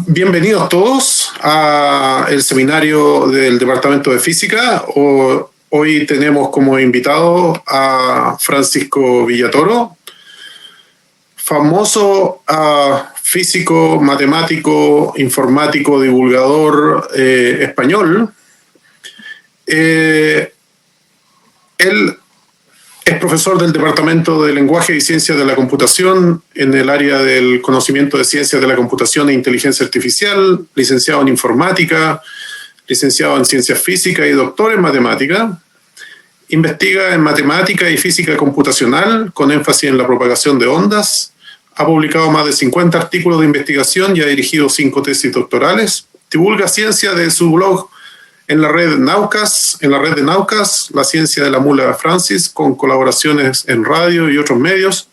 Bienvenidos todos a el seminario del Departamento de Física. Hoy tenemos como invitado a Francisco Villatoro, famoso físico, matemático, informático, divulgador español. Él es profesor del Departamento de Lenguaje y Ciencias de la Computación en el área del conocimiento de ciencias de la computación e inteligencia artificial, licenciado en informática, licenciado en ciencias físicas y doctor en matemática. Investiga en matemática y física computacional con énfasis en la propagación de ondas. Ha publicado más de 50 artículos de investigación y ha dirigido 5 tesis doctorales. Divulga ciencia de su blog en la red de Naucas, La ciencia de la mula Francis, con colaboraciones en radio y otros medios.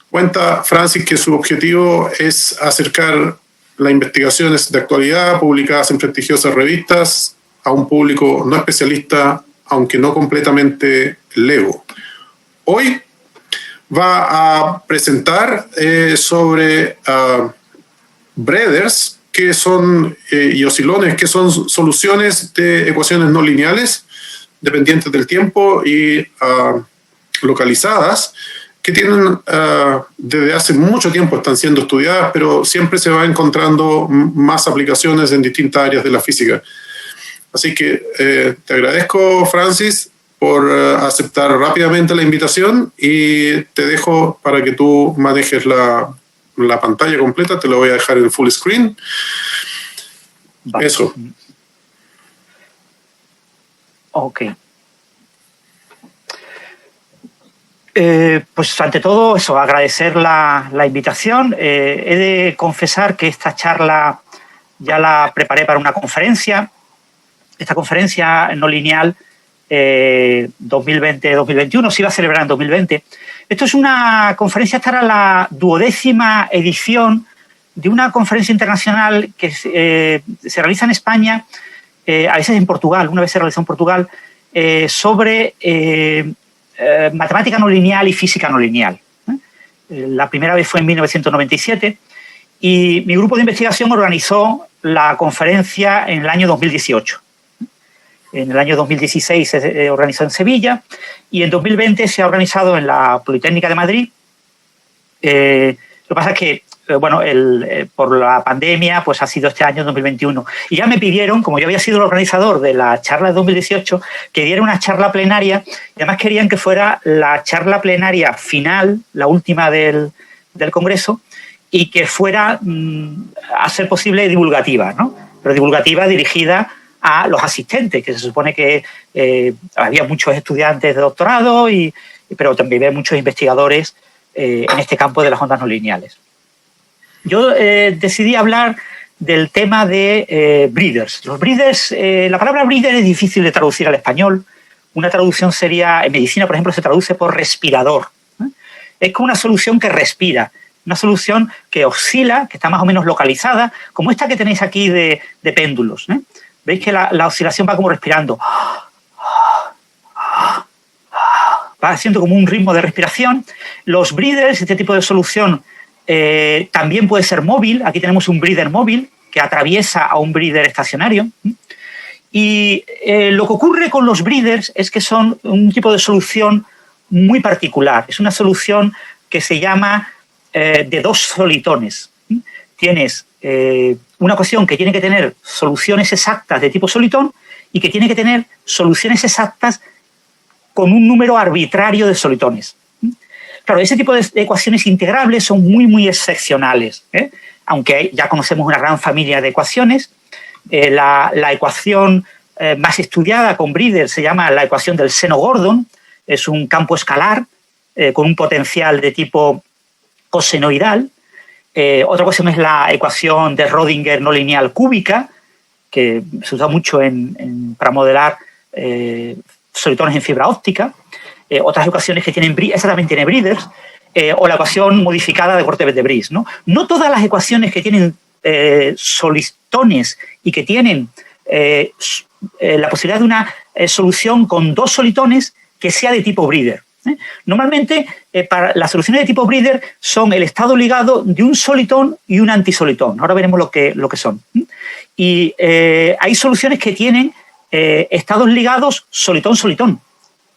Cuenta Francis que su objetivo es acercar las investigaciones de actualidad publicadas en prestigiosas revistas a un público no especialista, aunque no completamente lego. Hoy va a presentar sobre breathers, que son, y oscilones, que son soluciones de ecuaciones no lineales dependientes del tiempo y localizadas, que tienen desde hace mucho tiempo están siendo estudiadas, pero siempre se va encontrando más aplicaciones en distintas áreas de la física. Así que te agradezco, Francis, por aceptar rápidamente la invitación y te dejo para que tú manejes la pantalla completa. Te lo voy a dejar en full screen. Vale. Eso. Ok. Pues ante todo, eso, agradecer la invitación. He de confesar que esta charla ya la preparé para una conferencia. Esta conferencia no lineal 2020-2021 se iba a celebrar en 2020. Esto es una conferencia, esta era la 12ª edición de una conferencia internacional que se realiza en España, a veces en Portugal, una vez se realizó en Portugal, sobre matemática no lineal y física no lineal. La primera vez fue en 1997 y mi grupo de investigación organizó la conferencia en el año 2018. En el año 2016 se organizó en Sevilla y en 2020 se ha organizado en la Politécnica de Madrid. Lo que pasa es que, bueno, por la pandemia, pues ha sido este año 2021. Y ya me pidieron, como yo había sido el organizador de la charla de 2018, que diera una charla plenaria y además querían que fuera la charla plenaria final, la última del Congreso, y que fuera, a ser posible, divulgativa, ¿no? Pero divulgativa dirigida a los asistentes, que se supone que había muchos estudiantes de doctorado, pero también había muchos investigadores en este campo de las ondas no lineales. Yo decidí hablar del tema de breathers. Los breathers, la palabra breather es difícil de traducir al español. Una traducción sería, en medicina, por ejemplo, se traduce por respirador. Es como una solución que respira, una solución que oscila, que está más o menos localizada, como esta que tenéis aquí de péndulos, Veis que la oscilación va como respirando. Va haciendo como un ritmo de respiración. Los breathers, este tipo de solución, también puede ser móvil. Aquí tenemos un breather móvil que atraviesa a un breather estacionario. Y lo que ocurre con los breathers es que son un tipo de solución muy particular. Es una solución que se llama de 2 solitones. Tienes una ecuación que tiene que tener soluciones exactas de tipo solitón y que tiene que tener soluciones exactas con un número arbitrario de solitones. Claro, ese tipo de ecuaciones integrables son muy, muy excepcionales, aunque ya conocemos una gran familia de ecuaciones. La ecuación más estudiada con breathers se llama la ecuación del seno Gordon. Es un campo escalar con un potencial de tipo cosenoidal. Otra ecuación es la ecuación de Rödinger no lineal cúbica, que se usa mucho para modelar solitones en fibra óptica. Otras ecuaciones que tienen, esa también tiene breathers, o la ecuación modificada de Cortebet-de-Vries, ¿no? No todas las ecuaciones que tienen solitones y que tienen la posibilidad de una solución con 2 solitones que sea de tipo breather. Normalmente, para las soluciones de tipo breeder son el estado ligado de un solitón y un antisolitón. Ahora veremos lo que son. Y hay soluciones que tienen estados ligados solitón-solitón,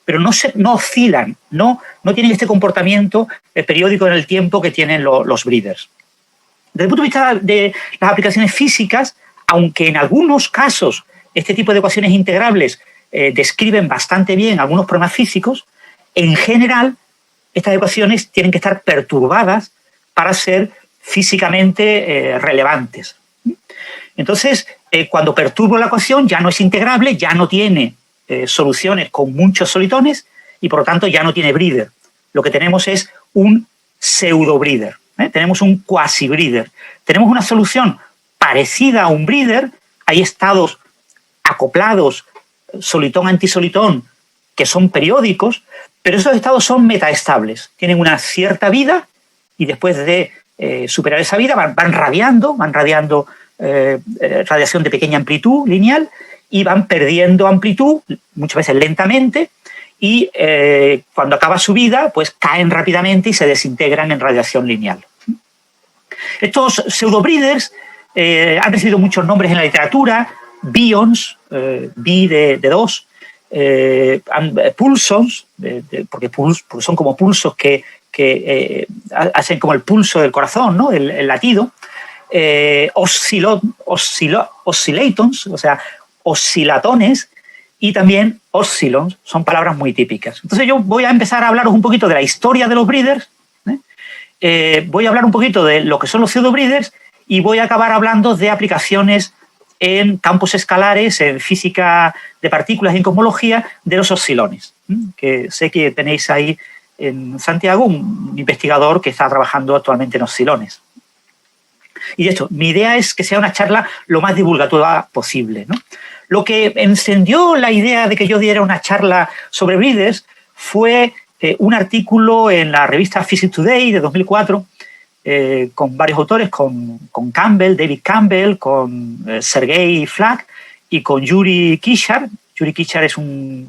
pero no oscilan, no tienen este comportamiento periódico en el tiempo que tienen los breeders. Desde el punto de vista de las aplicaciones físicas, aunque en algunos casos este tipo de ecuaciones integrables describen bastante bien algunos problemas físicos, en general estas ecuaciones tienen que estar perturbadas para ser físicamente relevantes. Entonces, cuando perturbo la ecuación ya no es integrable, ya no tiene soluciones con muchos solitones y por lo tanto ya no tiene breeder. Lo que tenemos es un pseudo-breeder, tenemos un quasi-breeder. Tenemos una solución parecida a un breeder, hay estados acoplados, solitón-antisolitón, que son periódicos, pero esos estados son metaestables, tienen una cierta vida y después de superar esa vida van radiando radiación de pequeña amplitud lineal y van perdiendo amplitud, muchas veces lentamente, y cuando acaba su vida, pues caen rápidamente y se desintegran en radiación lineal. Estos pseudobreeders han recibido muchos nombres en la literatura: bions, bi de dos, pulsons, porque son como pulsos que hacen como el pulso del corazón, ¿no? el latido, oscillatons, o sea, oscilatones, y también oscillons, son palabras muy típicas. Entonces yo voy a empezar a hablaros un poquito de la historia de los breeders, voy a hablar un poquito de lo que son los pseudobreeders y voy a acabar hablando de aplicaciones en campos escalares, en física de partículas y en cosmología, de los oscilones, que sé que tenéis ahí en Santiago un investigador que está trabajando actualmente en oscilones. Y de hecho, mi idea es que sea una charla lo más divulgativa posible, ¿no? Lo que encendió la idea de que yo diera una charla sobre breeders fue un artículo en la revista Physics Today de 2004, con varios autores, con Campbell, David Campbell, con Sergei Flak y con Yuri Kishar. Yuri Kishar es una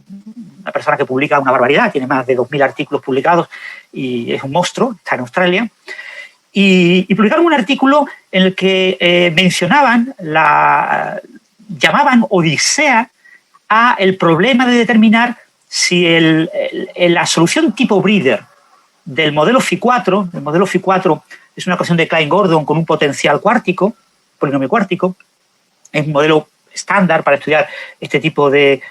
persona que publica una barbaridad, tiene más de 2.000 artículos publicados y es un monstruo, está en Australia. Y publicaron un artículo en el que llamaban odisea a el problema de determinar si la solución tipo breeder del modelo Phi4, el modelo Phi4 es una ecuación de Klein-Gordon con un potencial cuártico, polinomio cuártico, es un modelo estándar para estudiar este tipo de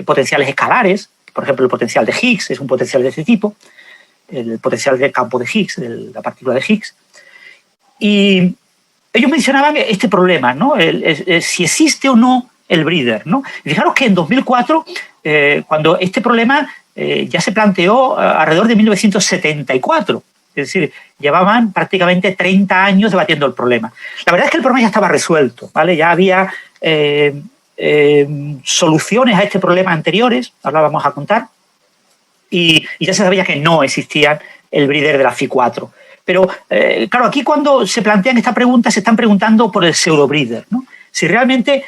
potenciales escalares. Por ejemplo, el potencial de Higgs es un potencial de este tipo, el potencial del campo de Higgs, de la partícula de Higgs. Y ellos mencionaban este problema, ¿no? Si existe o no el breeder, ¿no? Y fijaros que en 2004, cuando este problema ya se planteó alrededor de 1974, es decir, llevaban prácticamente 30 años debatiendo el problema. La verdad es que el problema ya estaba resuelto, ¿vale? Ya había soluciones a este problema anteriores, ahora vamos a contar, y ya se sabía que no existía el breeder de la Phi4. Pero, claro, aquí cuando se plantean esta pregunta se están preguntando por el pseudobreeder, ¿no? Si realmente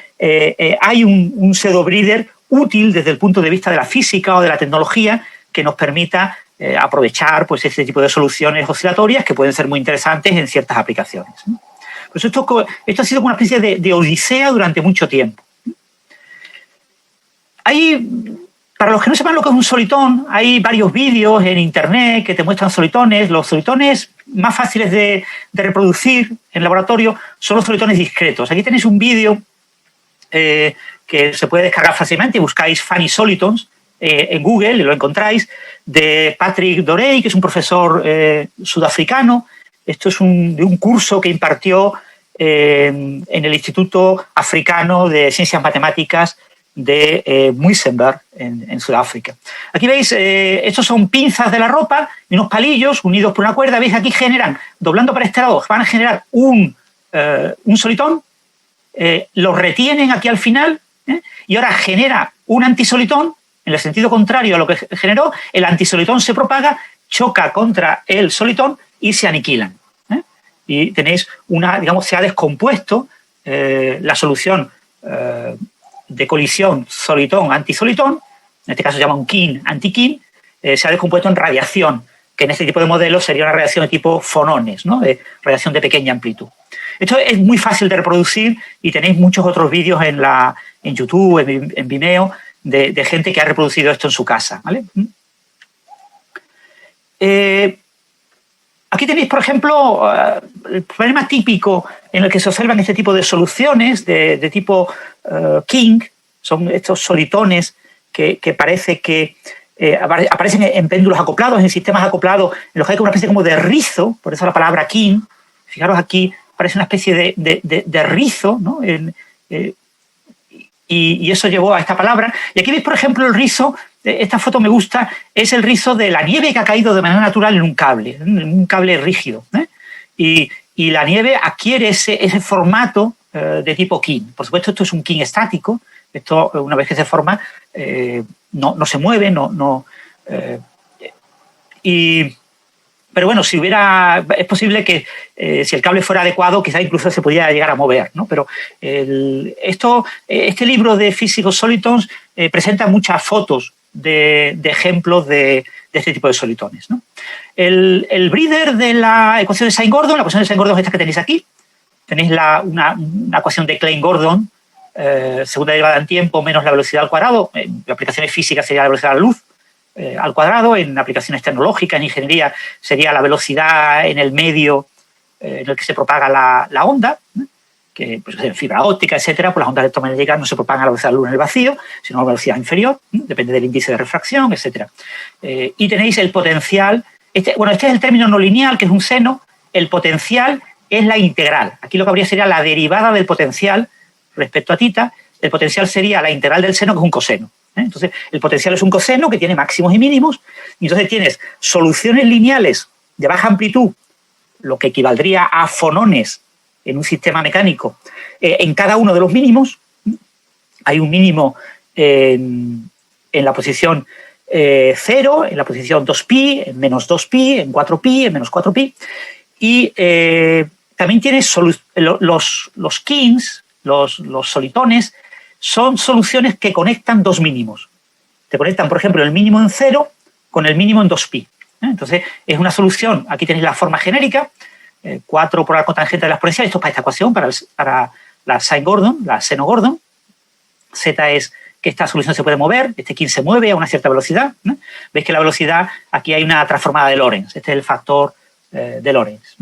hay un pseudobreeder útil desde el punto de vista de la física o de la tecnología que nos permita aprovechar pues, este tipo de soluciones oscilatorias que pueden ser muy interesantes en ciertas aplicaciones, ¿no? Pues esto ha sido como una especie de odisea durante mucho tiempo. Para los que no sepan lo que es un solitón, hay varios vídeos en internet que te muestran solitones. Los solitones más fáciles de reproducir en laboratorio son los solitones discretos. Aquí tenéis un vídeo que se puede descargar fácilmente. Buscáis Funny Solitons en Google y lo encontráis, de Patrick Dorey, que es un profesor sudafricano. Esto es de un curso que impartió en el Instituto Africano de Ciencias Matemáticas de Muizenberg, en Sudáfrica. Aquí veis, estos son pinzas de la ropa y unos palillos unidos por una cuerda. Veis, aquí generan, doblando para este lado, van a generar un solitón, lo retienen aquí al final, y ahora genera un antisolitón, en el sentido contrario a lo que generó. El antisolitón se propaga, choca contra el solitón y se aniquilan. Y tenéis digamos, se ha descompuesto la solución de colisión solitón-antisolitón, en este caso se llama un kin-antikin, se ha descompuesto en radiación, que en este tipo de modelos sería una radiación de tipo fonones, ¿no? De radiación de pequeña amplitud. Esto es muy fácil de reproducir y tenéis muchos otros vídeos en YouTube, en Vimeo, de gente que ha reproducido esto en su casa, ¿vale? Aquí tenéis, por ejemplo, el problema típico en el que se observan este tipo de soluciones de tipo King. Son estos solitones que parece que aparecen en péndulos acoplados, en sistemas acoplados, en los que hay una especie como de rizo, por eso la palabra King. Fijaros aquí, parece una especie de rizo, ¿no? Y eso llevó a esta palabra. Y aquí veis, por ejemplo, el rizo. Esta foto me gusta, es el rizo de la nieve que ha caído de manera natural en un cable rígido. Y la nieve adquiere ese formato de tipo King. Por supuesto, esto es un King estático. Esto, una vez que se forma, no se mueve, pero bueno, es posible que si el cable fuera adecuado, quizá incluso se pudiera llegar a mover, ¿no? Pero este libro de Physics of Solitons presenta muchas fotos de ejemplos de este tipo de solitones, ¿no? El breeder de la ecuación de Sine-Gordon, la ecuación de Sine-Gordon es esta que tenéis aquí. Tenéis una ecuación de Klein-Gordon, segunda derivada en tiempo menos la velocidad al cuadrado. En aplicaciones físicas sería la velocidad de la luz al cuadrado. En aplicaciones tecnológicas, en ingeniería, sería la velocidad en el medio en el que se propaga la onda, ¿no? Que pues, en fibra óptica, etcétera, pues las ondas electromagnéticas no se propagan a la velocidad de la luz en el vacío, sino a una velocidad inferior, ¿no? Depende del índice de refracción, etcétera. Y tenéis el potencial. Este es el término no lineal, que es un seno. El potencial es la integral. Aquí lo que habría sería la derivada del potencial respecto a θ. El potencial sería la integral del seno, que es un coseno. Entonces, el potencial es un coseno que tiene máximos y mínimos, y entonces tienes soluciones lineales de baja amplitud, lo que equivaldría a fonones en un sistema mecánico, en cada uno de los mínimos. Hay un mínimo en la posición 0, en la posición 2pi, en menos 2pi, en 4pi, en menos 4pi, y también tienes los Kings, los solitones, son soluciones que conectan dos mínimos. Te conectan, por ejemplo, el mínimo en 0 con el mínimo en 2pi. Entonces, es una solución. Aquí tenéis la forma genérica, 4 por la cotangente de la exponencial. Esto es para esta ecuación, para la Sine-Gordon, la seno-Gordon. Z es que esta solución se puede mover, este King se mueve a una cierta velocidad, ¿no? Veis que la velocidad, aquí hay una transformada de Lorentz. Este es el factor de Lorentz.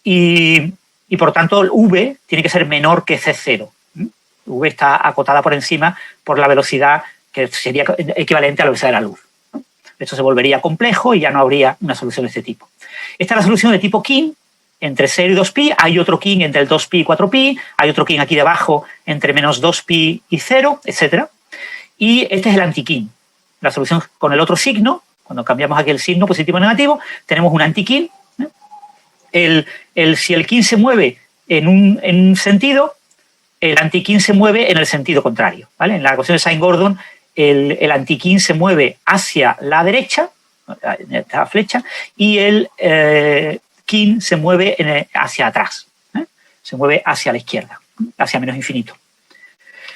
Y por tanto, V tiene que ser menor que C0. V está acotada por encima por la velocidad que sería equivalente a la velocidad de la luz, ¿no? Esto se volvería complejo y ya no habría una solución de este tipo. Esta es la solución de tipo King entre 0 y 2pi. Hay otro King entre el 2pi y 4pi. Hay otro King aquí debajo entre menos 2pi y 0, etc. Y este es el anti-King. La solución con el otro signo, cuando cambiamos aquí el signo positivo o negativo, tenemos un anti-King. Si el King se mueve en un sentido, el anti-King se mueve en el sentido contrario, ¿vale? En la ecuación de Sine-Gordon, el anti-King se mueve hacia la derecha, en esta flecha, y el King se mueve hacia atrás, se mueve hacia la izquierda, hacia menos infinito.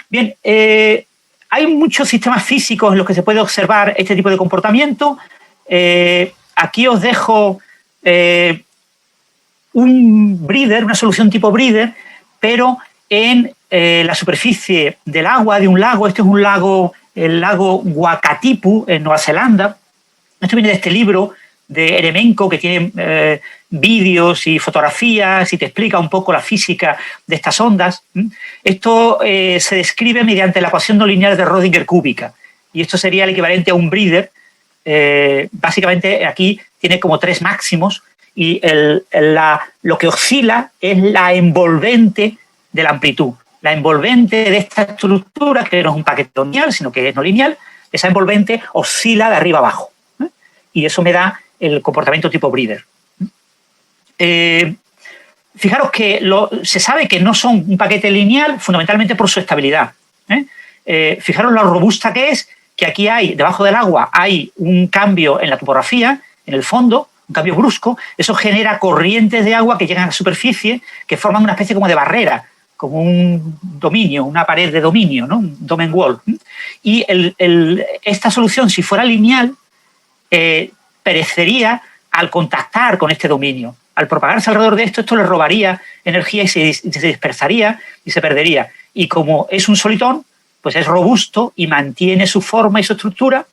Bien, hay muchos sistemas físicos en los que se puede observar este tipo de comportamiento. Aquí os dejo un breeder, una solución tipo breeder, pero en la superficie del agua de un lago. Este es un lago, el lago Wakatipu, en Nueva Zelanda. Esto viene de este libro de Eremenko, que tiene vídeos y fotografías y te explica un poco la física de estas ondas. Esto se describe mediante la ecuación no lineal de Rödinger cúbica, y esto sería el equivalente a un breeder. Básicamente aquí tiene como 3 máximos, y lo que oscila es la envolvente de la amplitud. La envolvente de esta estructura, que no es un paquete lineal, sino que es no lineal, esa envolvente oscila de arriba abajo. Y eso me da el comportamiento tipo breeder. Fijaros que se sabe que no son un paquete lineal fundamentalmente por su estabilidad. Fijaros lo robusta que es, que aquí debajo del agua hay un cambio en la topografía, en el fondo, un cambio brusco. Eso genera corrientes de agua que llegan a la superficie, que forman una especie como de barrera, como un dominio, una pared de dominio, ¿no? Un domain wall. Y esta solución, si fuera lineal, perecería al contactar con este dominio. Al propagarse alrededor de esto le robaría energía y se dispersaría y se perdería. Y como es un solitón, pues es robusto y mantiene su forma y su estructura,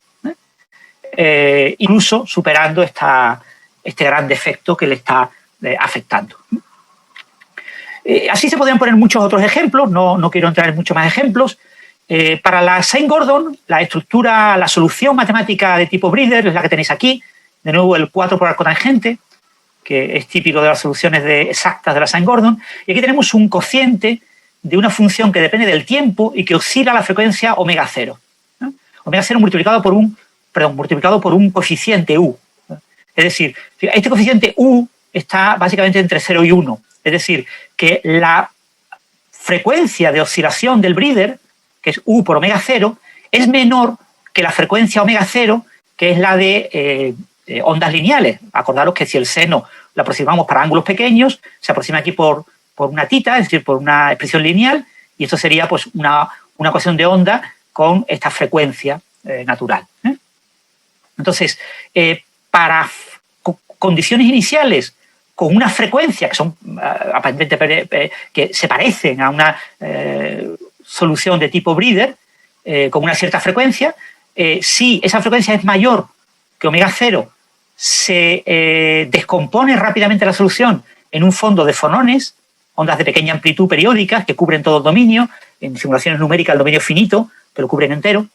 incluso superando este gran defecto que le está afectando. Así se podrían poner muchos otros ejemplos, no quiero entrar en muchos más ejemplos. Para la Saint-Gordon, la solución matemática de tipo Breeder es la que tenéis aquí, de nuevo el 4 por arco tangente, que es típico de las soluciones exactas de la Saint-Gordon, y aquí tenemos un cociente de una función que depende del tiempo y que oscila a la frecuencia omega 0. Omega 0 multiplicado por un coeficiente U. Es decir, este coeficiente U está básicamente entre 0 y 1. Es decir, que la frecuencia de oscilación del breeder, que es U por omega 0, es menor que la frecuencia omega 0, que es la de ondas lineales. Acordaros que si el seno lo aproximamos para ángulos pequeños, se aproxima aquí por una tita, es decir, por una expresión lineal, y esto sería pues una ecuación de onda con esta frecuencia natural. Entonces, para condiciones iniciales con una frecuencia que son aparentemente que se parecen a una solución de tipo Breeder, con una cierta frecuencia, si esa frecuencia es mayor que omega 0, se descompone rápidamente la solución en un fondo de fonones, ondas de pequeña amplitud periódicas que cubren todo el dominio, en simulaciones numéricas el dominio es finito, pero lo cubren entero.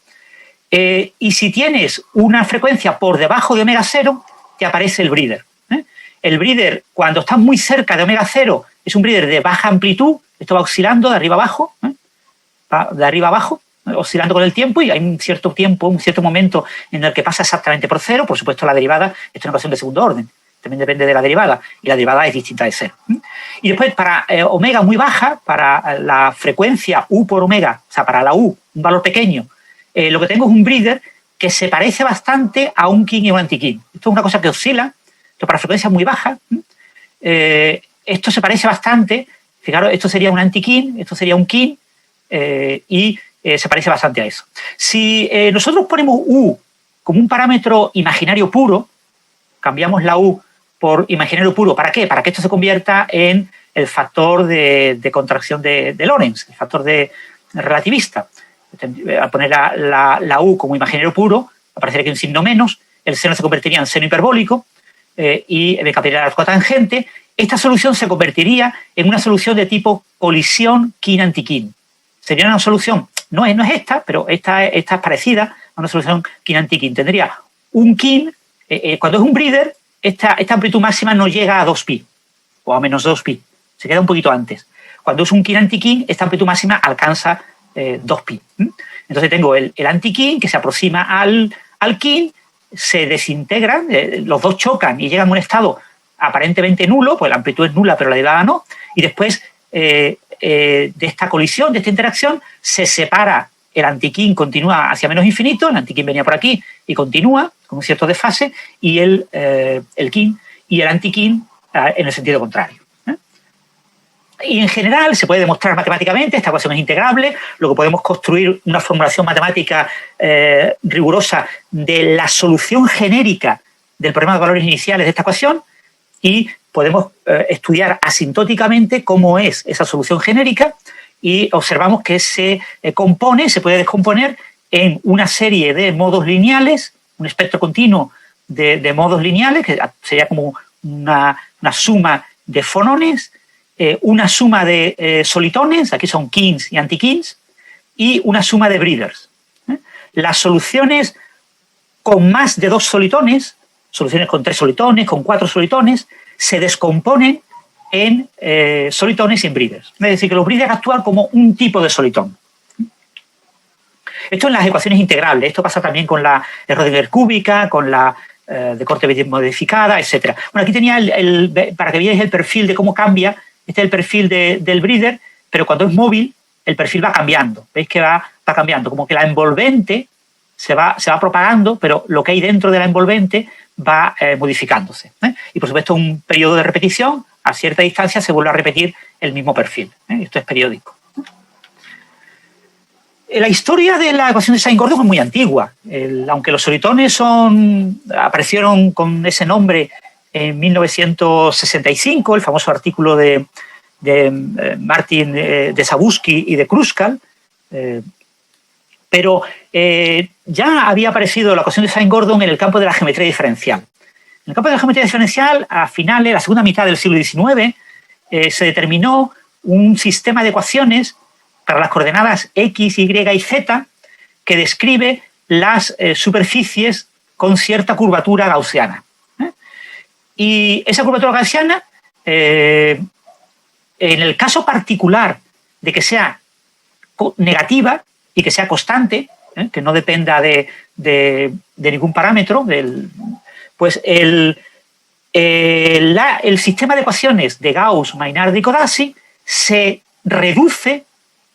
Y si tienes una frecuencia por debajo de omega 0, te aparece el breeder. El breeder, cuando está muy cerca de omega 0, es un breeder de baja amplitud, esto va oscilando de arriba abajo, oscilando con el tiempo, y hay un cierto momento en el que pasa exactamente por 0. Por supuesto, la derivada es una ecuación de segundo orden, también depende de la derivada, y la derivada es distinta de 0. Y después, para omega muy baja, para la frecuencia U por omega, o sea, para la U, un valor pequeño, lo que tengo es un breeder que se parece bastante a un kin y un antikin. Esto es una cosa que oscila, esto para frecuencias muy bajas. Esto se parece bastante, fijaros, esto sería un antikin, esto sería un kin, y se parece bastante a eso. Si nosotros ponemos U como un parámetro imaginario puro, cambiamos la U por imaginario puro, ¿para qué? Para que esto se convierta en el factor de contracción de Lorentz, el factor relativista. Al poner la U como imaginario puro, aparecería aquí un signo menos, el seno se convertiría en seno hiperbólico, y me cambiaría el arco tangente. Esta solución se convertiría en una solución de tipo colisión kin-antikin. Sería una solución, no es esta, pero esta es parecida a una solución kin-antikin. Tendría un kin, cuando es un breeder, esta amplitud máxima no llega a 2pi, o a menos 2pi, se queda un poquito antes. Cuando es un kin-antikin, esta amplitud máxima alcanza 2pi. Entonces tengo el antikin que se aproxima al kin, se desintegran, los dos chocan y llegan a un estado aparentemente nulo, pues la amplitud es nula pero la derivada no, y después de esta colisión, de esta interacción, se separa. El antikin continúa hacia menos infinito, el antikin venía por aquí y continúa con un cierto desfase, y el kin y el antikin en el sentido contrario. Y en general se puede demostrar matemáticamente, esta ecuación es integrable, lo que podemos construir una formulación matemática rigurosa de la solución genérica del problema de valores iniciales de esta ecuación, y podemos estudiar asintóticamente cómo es esa solución genérica, y observamos que se puede descomponer en una serie de modos lineales, un espectro continuo de modos lineales, que sería como una suma de fonones, una suma de solitones, aquí son kins y antikins, y una suma de breeders. Las soluciones con más de 2 solitones, soluciones con 3 solitones, con 4 solitones, se descomponen en solitones y en breeders. Es decir, que los breeders actúan como un tipo de solitón. Esto en las ecuaciones integrables, esto pasa también con la Schrödinger cúbica, con la de corte modificada, etc. Bueno, aquí tenía para que veáis el perfil de cómo cambia. Este es el perfil del breeder, pero cuando es móvil, el perfil va cambiando. ¿Veis que va cambiando? Como que la envolvente se va propagando, pero lo que hay dentro de la envolvente va modificándose. Y, por supuesto, un periodo de repetición, a cierta distancia se vuelve a repetir el mismo perfil. Esto es periódico. La historia de la ecuación de Saint-Gordon es muy antigua. Aunque los solitones aparecieron con ese nombre en 1965, el famoso artículo de Martin de Zabusky y de Kruskal, pero ya había aparecido la ecuación de Saint-Gordon en el campo de la geometría diferencial. En el campo de la geometría diferencial, a finales, la segunda mitad del siglo XIX, se determinó un sistema de ecuaciones para las coordenadas X, Y y Z que describe las superficies con cierta curvatura gaussiana. Y esa curvatura gaussiana, en el caso particular de que sea negativa y que sea constante, que no dependa de ningún parámetro, pues el sistema de ecuaciones de Gauss, Maynard y Codazzi se reduce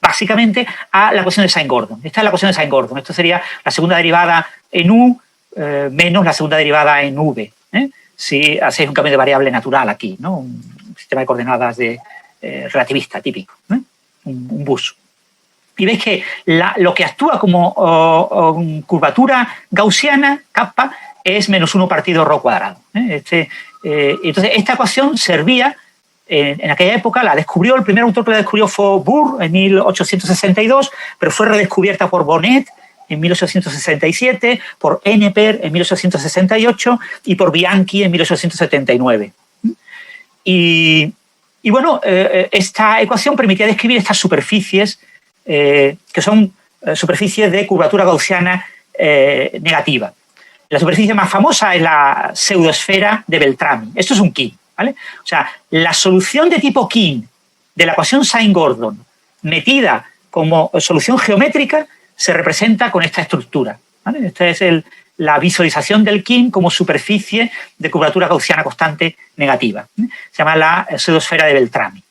básicamente a la ecuación de Saint-Gordon. Esta es la ecuación de Saint-Gordon. Esto sería la segunda derivada en U menos la segunda derivada en V. Si hacéis un cambio de variable natural aquí, ¿no? Un sistema de coordenadas relativista típico, un bus. Y veis que lo que actúa como curvatura gaussiana, kappa, es menos 1 partido ρ cuadrado. Entonces, esta ecuación servía, en aquella época, el primer autor que la descubrió fue Bohr en 1862, pero fue redescubierta por Bonnet en 1867, por Enneper en 1868 y por Bianchi en 1879. Y bueno, esta ecuación permitía describir estas superficies que son superficies de curvatura gaussiana negativa. La superficie más famosa es la pseudoesfera de Beltrami. Esto es un King, ¿vale? O sea, la solución de tipo King de la ecuación Saint-Gordon metida como solución geométrica se representa con esta estructura, ¿vale? Esta es la visualización del King como superficie de curvatura gaussiana constante negativa. Se llama la pseudoesfera de Beltrami.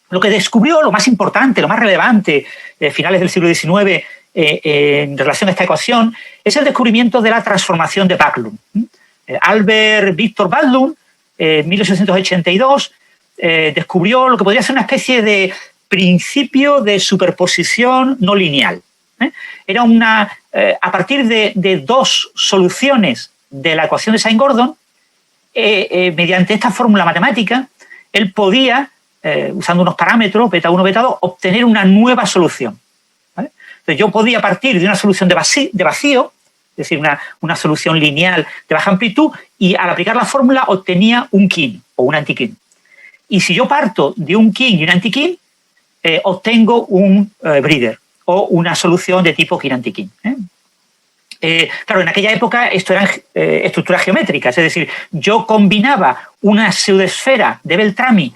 Lo que descubrió, lo más importante, lo más relevante de finales del siglo XIX en relación a esta ecuación es el descubrimiento de la transformación de Backlund. Albert Victor Backlund, en 1882, descubrió lo que podría ser una especie de principio de superposición no lineal. Era a partir de dos soluciones de la ecuación de Saint-Gordon, mediante esta fórmula matemática, él podía, usando unos parámetros, beta 1, beta 2, obtener una nueva solución. ¿Vale? Entonces, yo podía partir de una solución de vacío, es decir, una solución lineal de baja amplitud, y al aplicar la fórmula obtenía un King o un anti-King. Y si yo parto de un King y un anti-King, obtengo un breeder o una solución de tipo King-anti-King. Claro, en aquella época esto eran estructuras geométricas, es decir, yo combinaba una pseudoesfera de Beltrami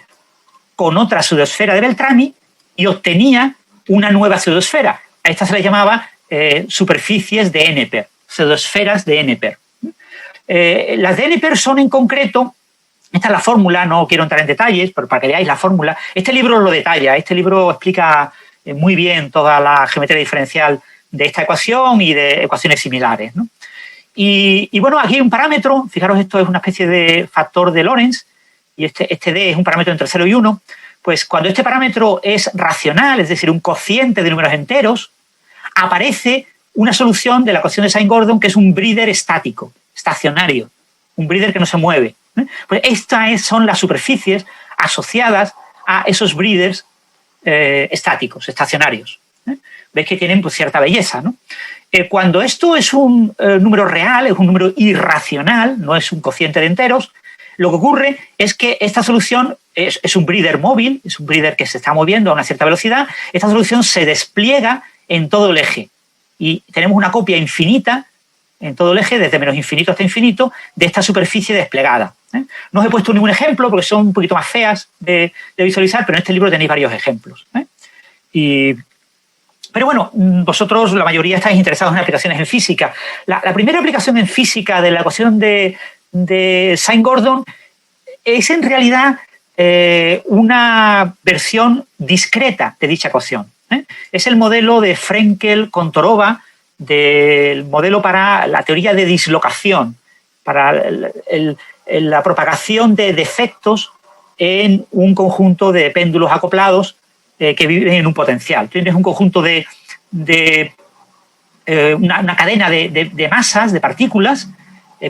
con otra pseudoesfera de Beltrami y obtenía una nueva pseudoesfera. A esta se le llamaba superficies de Enneper, pseudoesferas de Enneper. Las de Enneper son en concreto, esta es la fórmula, no quiero entrar en detalles, pero para que veáis la fórmula, este libro lo detalla, este libro explica muy bien toda la geometría diferencial de esta ecuación y de ecuaciones similares, ¿no? Y bueno, aquí hay un parámetro, fijaros, esto es una especie de factor de Lorentz, y este D es un parámetro entre 0 y 1, pues cuando este parámetro es racional, es decir, un cociente de números enteros, aparece una solución de la ecuación de Saint-Gordon que es un breeder estático, estacionario, un breeder que no se mueve. Pues estas son las superficies asociadas a esos breeders estáticos, estacionarios. Veis que tienen pues, cierta belleza, ¿no? Cuando esto es un número real, es un número irracional, no es un cociente de enteros, lo que ocurre es que esta solución es un breeder móvil, es un breeder que se está moviendo a una cierta velocidad. Esta solución se despliega en todo el eje y tenemos una copia infinita en todo el eje, desde menos infinito hasta infinito, de esta superficie desplegada. No os he puesto ningún ejemplo porque son un poquito más feas de visualizar, pero en este libro tenéis varios ejemplos. Pero bueno, vosotros, la mayoría, estáis interesados en aplicaciones en física. La primera aplicación en física de la ecuación de Saint-Gordon es en realidad una versión discreta de dicha ecuación. Es el modelo de Frenkel-Kontorova, del modelo para la teoría de dislocación, para la propagación de defectos en un conjunto de péndulos acoplados que viven en un potencial. Tienes un conjunto de de una cadena de masas, de partículas,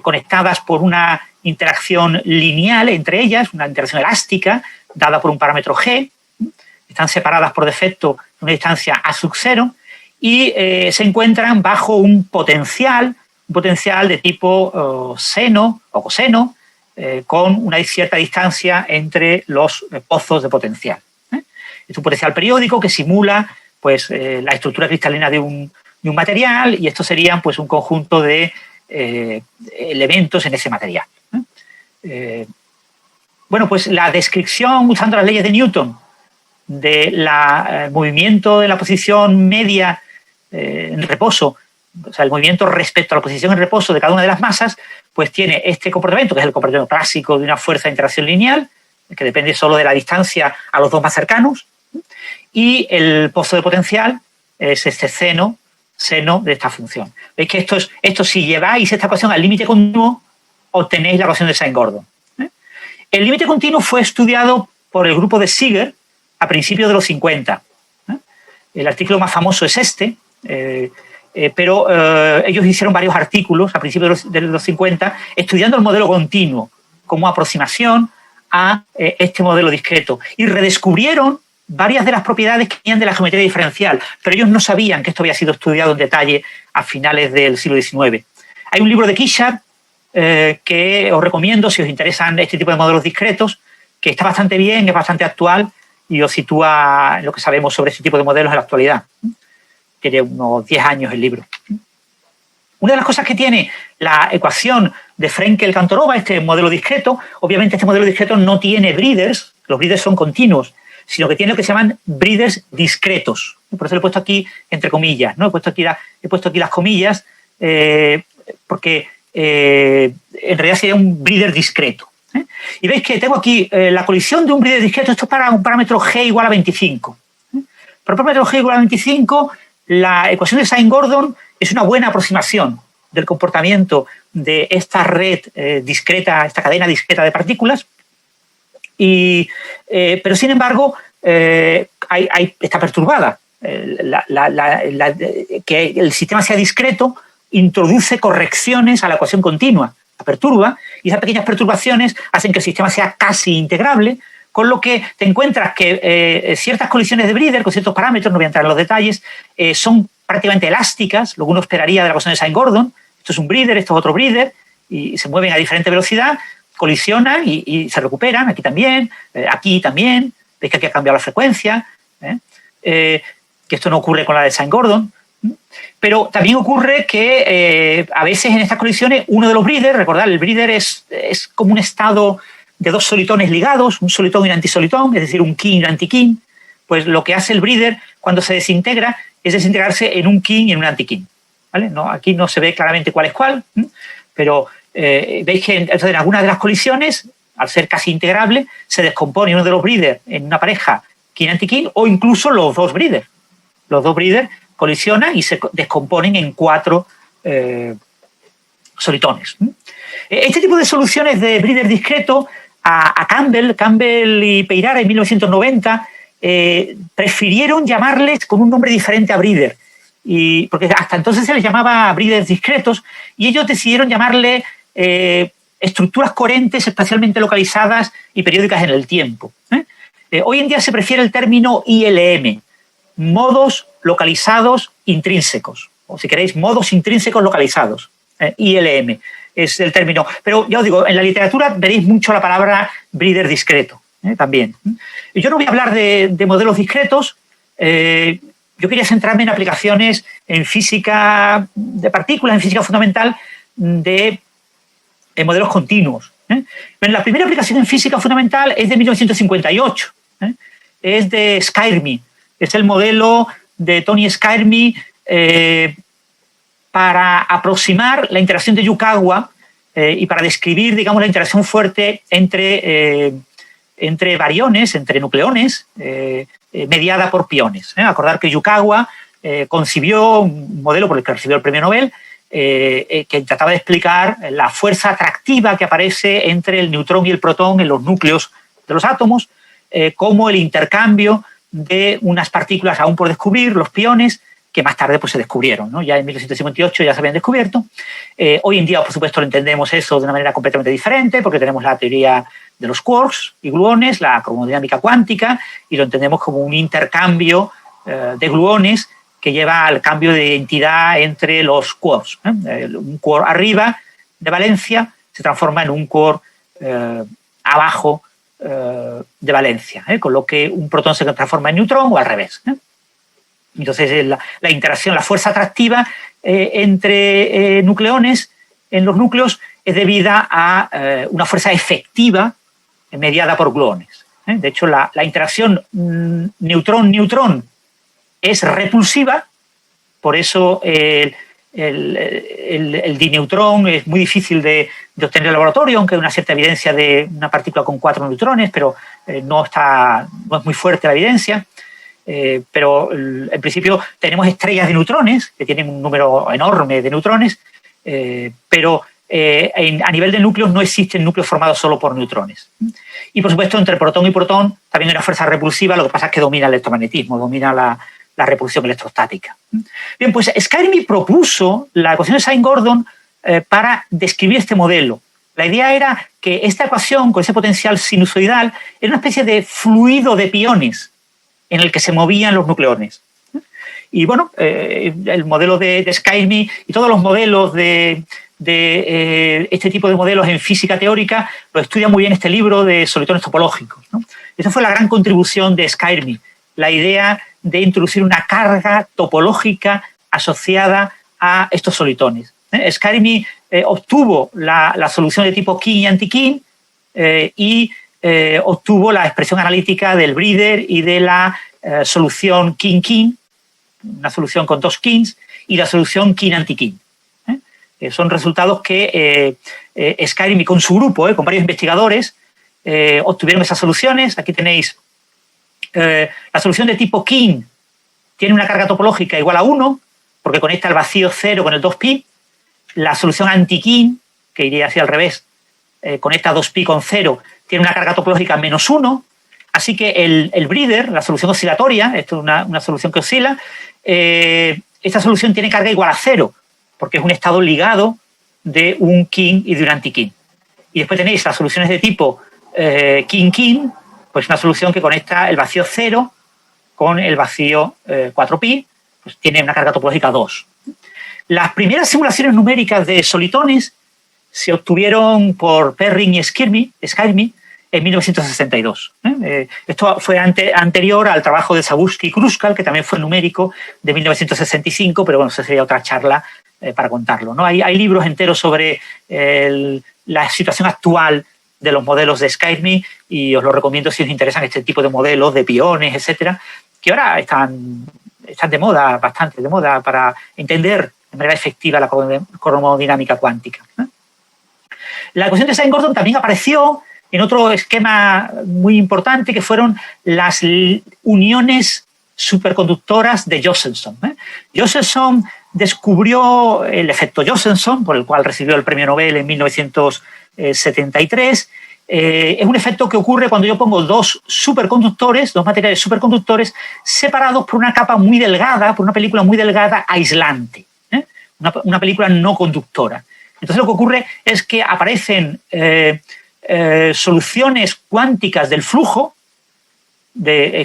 conectadas por una interacción lineal entre ellas, una interacción elástica, dada por un parámetro g. Están separadas por defecto en una distancia a sub 0 y se encuentran bajo un potencial de tipo seno o coseno, con una cierta distancia entre los pozos de potencial. Es un potencial periódico que simula pues, la estructura cristalina de un material, y estos serían pues, un conjunto de elementos en ese material. Bueno, pues la descripción usando las leyes de Newton del movimiento de la posición media en reposo, o sea, el movimiento respecto a la posición en reposo de cada una de las masas, pues tiene este comportamiento, que es el comportamiento clásico de una fuerza de interacción lineal, que depende solo de la distancia a los dos más cercanos, y el pozo de potencial es este seno de esta función. Veis que esto si lleváis esta ecuación al límite continuo, obtenéis la ecuación de Sine-Gordon. El límite continuo fue estudiado por el grupo de Seeger a principios de los 50. El artículo más famoso es este, pero ellos hicieron varios artículos a principios de los 50 estudiando el modelo continuo como aproximación a este modelo discreto, y redescubrieron varias de las propiedades que tenían de la geometría diferencial, pero ellos no sabían que esto había sido estudiado en detalle a finales del siglo XIX. Hay un libro de Kishar que os recomiendo si os interesan este tipo de modelos discretos, que está bastante bien, es bastante actual y os sitúa lo que sabemos sobre este tipo de modelos en la actualidad. Tiene unos 10 años el libro. Una de las cosas que tiene la ecuación de Frenkel-Kantorova, este modelo discreto, obviamente este modelo discreto no tiene breeders, los breeders son continuos, sino que tiene lo que se llaman breeders discretos. Por eso lo he puesto aquí entre comillas, ¿no? He puesto aquí las comillas porque en realidad sería un breeder discreto. Y veis que tengo aquí la colisión de un breeder discreto. Esto es para un parámetro g igual a 25. Para un parámetro g igual a 25, la ecuación de Sine-Gordon es una buena aproximación del comportamiento de esta red discreta, esta cadena discreta de partículas. Pero sin embargo está perturbada. Que el sistema sea discreto introduce correcciones a la ecuación continua, la perturba, y esas pequeñas perturbaciones hacen que el sistema sea casi integrable, con lo que te encuentras que ciertas colisiones de breeder con ciertos parámetros, no voy a entrar en los detalles, son prácticamente elásticas, lo que uno esperaría de la ecuación de Sine-Gordon. Esto es un breeder, esto es otro breeder, y se mueven a diferente velocidad, colisionan y se recuperan, aquí también, veis que aquí ha cambiado la frecuencia, que esto no ocurre con la de Sine-Gordon, pero también ocurre que a veces en estas colisiones uno de los breeders, recordad, el breeder es como un estado de dos solitones ligados, un solitón y un antisolitón, es decir, un kin y un antikin, pues lo que hace el breeder cuando se desintegra es desintegrarse en un kin y en un antikin, ¿vale? No, aquí no se ve claramente cuál es cuál, pero veis que en algunas de las colisiones, al ser casi integrable, se descompone uno de los breeders en una pareja kin-antikin, o incluso los dos breeders. Los dos breeders colisionan y se descomponen en 4 solitones. Este tipo de soluciones de breeder discreto a Campbell y Peyrard en 1990 prefirieron llamarles con un nombre diferente a breeder, porque hasta entonces se les llamaba breeders discretos, y ellos decidieron llamarle estructuras coherentes espacialmente localizadas y periódicas en el tiempo. Hoy en día se prefiere el término ILM, modos localizados intrínsecos, o si queréis, modos intrínsecos localizados. ILM es el término. Pero ya os digo, en la literatura veréis mucho la palabra breeder discreto también. Y yo no voy a hablar de modelos discretos. Yo quería centrarme en aplicaciones en física de partículas, en física fundamental, de modelos continuos. La primera aplicación en física fundamental es de 1958. Es de Skyrmy. Es el modelo de Tony Skyrmy para aproximar la interacción de Yukawa y para describir, digamos, la interacción fuerte entre bariones, entre nucleones, mediada por piones. Acordar que Yukawa concibió un modelo por el que recibió el premio Nobel que trataba de explicar la fuerza atractiva que aparece entre el neutrón y el protón en los núcleos de los átomos, cómo el intercambio de unas partículas aún por descubrir, los piones, que más tarde pues, se descubrieron, ¿no? Ya en 1958 ya se habían descubierto. Hoy en día, por supuesto, lo entendemos eso de una manera completamente diferente, porque tenemos la teoría de los quarks y gluones, la cromodinámica cuántica, y lo entendemos como un intercambio de gluones que lleva al cambio de identidad entre los quarks. Un quark arriba de valencia se transforma en un quark abajo de valencia, con lo que un protón se transforma en neutrón o al revés. Entonces, la interacción, la fuerza atractiva entre nucleones en los núcleos es debida a una fuerza efectiva mediada por gluones. De hecho, la interacción neutrón-neutrón es repulsiva, por eso el dineutrón es muy difícil de obtener en el laboratorio, aunque hay una cierta evidencia de una partícula con 4 neutrones, pero no es muy fuerte la evidencia. Pero en principio tenemos estrellas de neutrones que tienen un número enorme de neutrones, pero a nivel de núcleos no existen núcleos formados solo por neutrones. Y por supuesto entre protón y protón también hay una fuerza repulsiva, lo que pasa es que domina el electromagnetismo, domina la repulsión electrostática. Bien, pues Scairmy propuso la ecuación de Sine-Gordon para describir este modelo. La idea era que esta ecuación con ese potencial sinusoidal era una especie de fluido de piones en el que se movían los nucleones. Y bueno, el modelo de Scairmy y todos los modelos de este tipo de modelos en física teórica lo estudia muy bien este libro de solitones topológicos, ¿no? Esa fue la gran contribución de Scairmy, la idea de introducir una carga topológica asociada a estos solitones. Scairmy obtuvo la solución de tipo King y anti-King y obtuvo la expresión analítica del breeder y de la solución King-King, una solución con 2 Kings, y la solución King-anti-King. Son resultados que Scairmy con su grupo, con varios investigadores, obtuvieron esas soluciones. Aquí tenéis la solución de tipo King, tiene una carga topológica igual a 1, porque conecta el vacío 0 con el 2pi. La solución anti-King, que iría así al revés, conecta 2pi con 0, tiene una carga topológica menos 1. Así que el breeder, la solución oscilatoria, esto es una solución que oscila, esta solución tiene carga igual a 0, porque es un estado ligado de un King y de un anti-King. Y después tenéis las soluciones de tipo King-King, pues una solución que conecta el vacío 0 con el vacío 4pi, pues tiene una carga topológica 2. Las primeras simulaciones numéricas de solitones se obtuvieron por Perrin y Scairmy en 1962. Esto fue anterior al trabajo de Zabusky y Kruskal, que también fue numérico, de 1965, pero bueno, esa sería otra charla para contarlo, ¿no? Hay libros enteros sobre la situación actual de los modelos de Scairmy y os lo recomiendo si os interesan este tipo de modelos de piones, etcétera, que ahora están de moda, bastante de moda, para entender de manera efectiva la cromodinámica cuántica. La ecuación de Sine-Gordon también apareció en otro esquema muy importante, que fueron las uniones superconductoras de Josephson. Josephson descubrió el efecto Josephson, por el cual recibió el premio Nobel en 1973. Es un efecto que ocurre cuando yo pongo dos materiales superconductores separados por una capa muy delgada, por una película muy delgada aislante, una película no conductora. Entonces lo que ocurre es que aparecen soluciones cuánticas del flujo,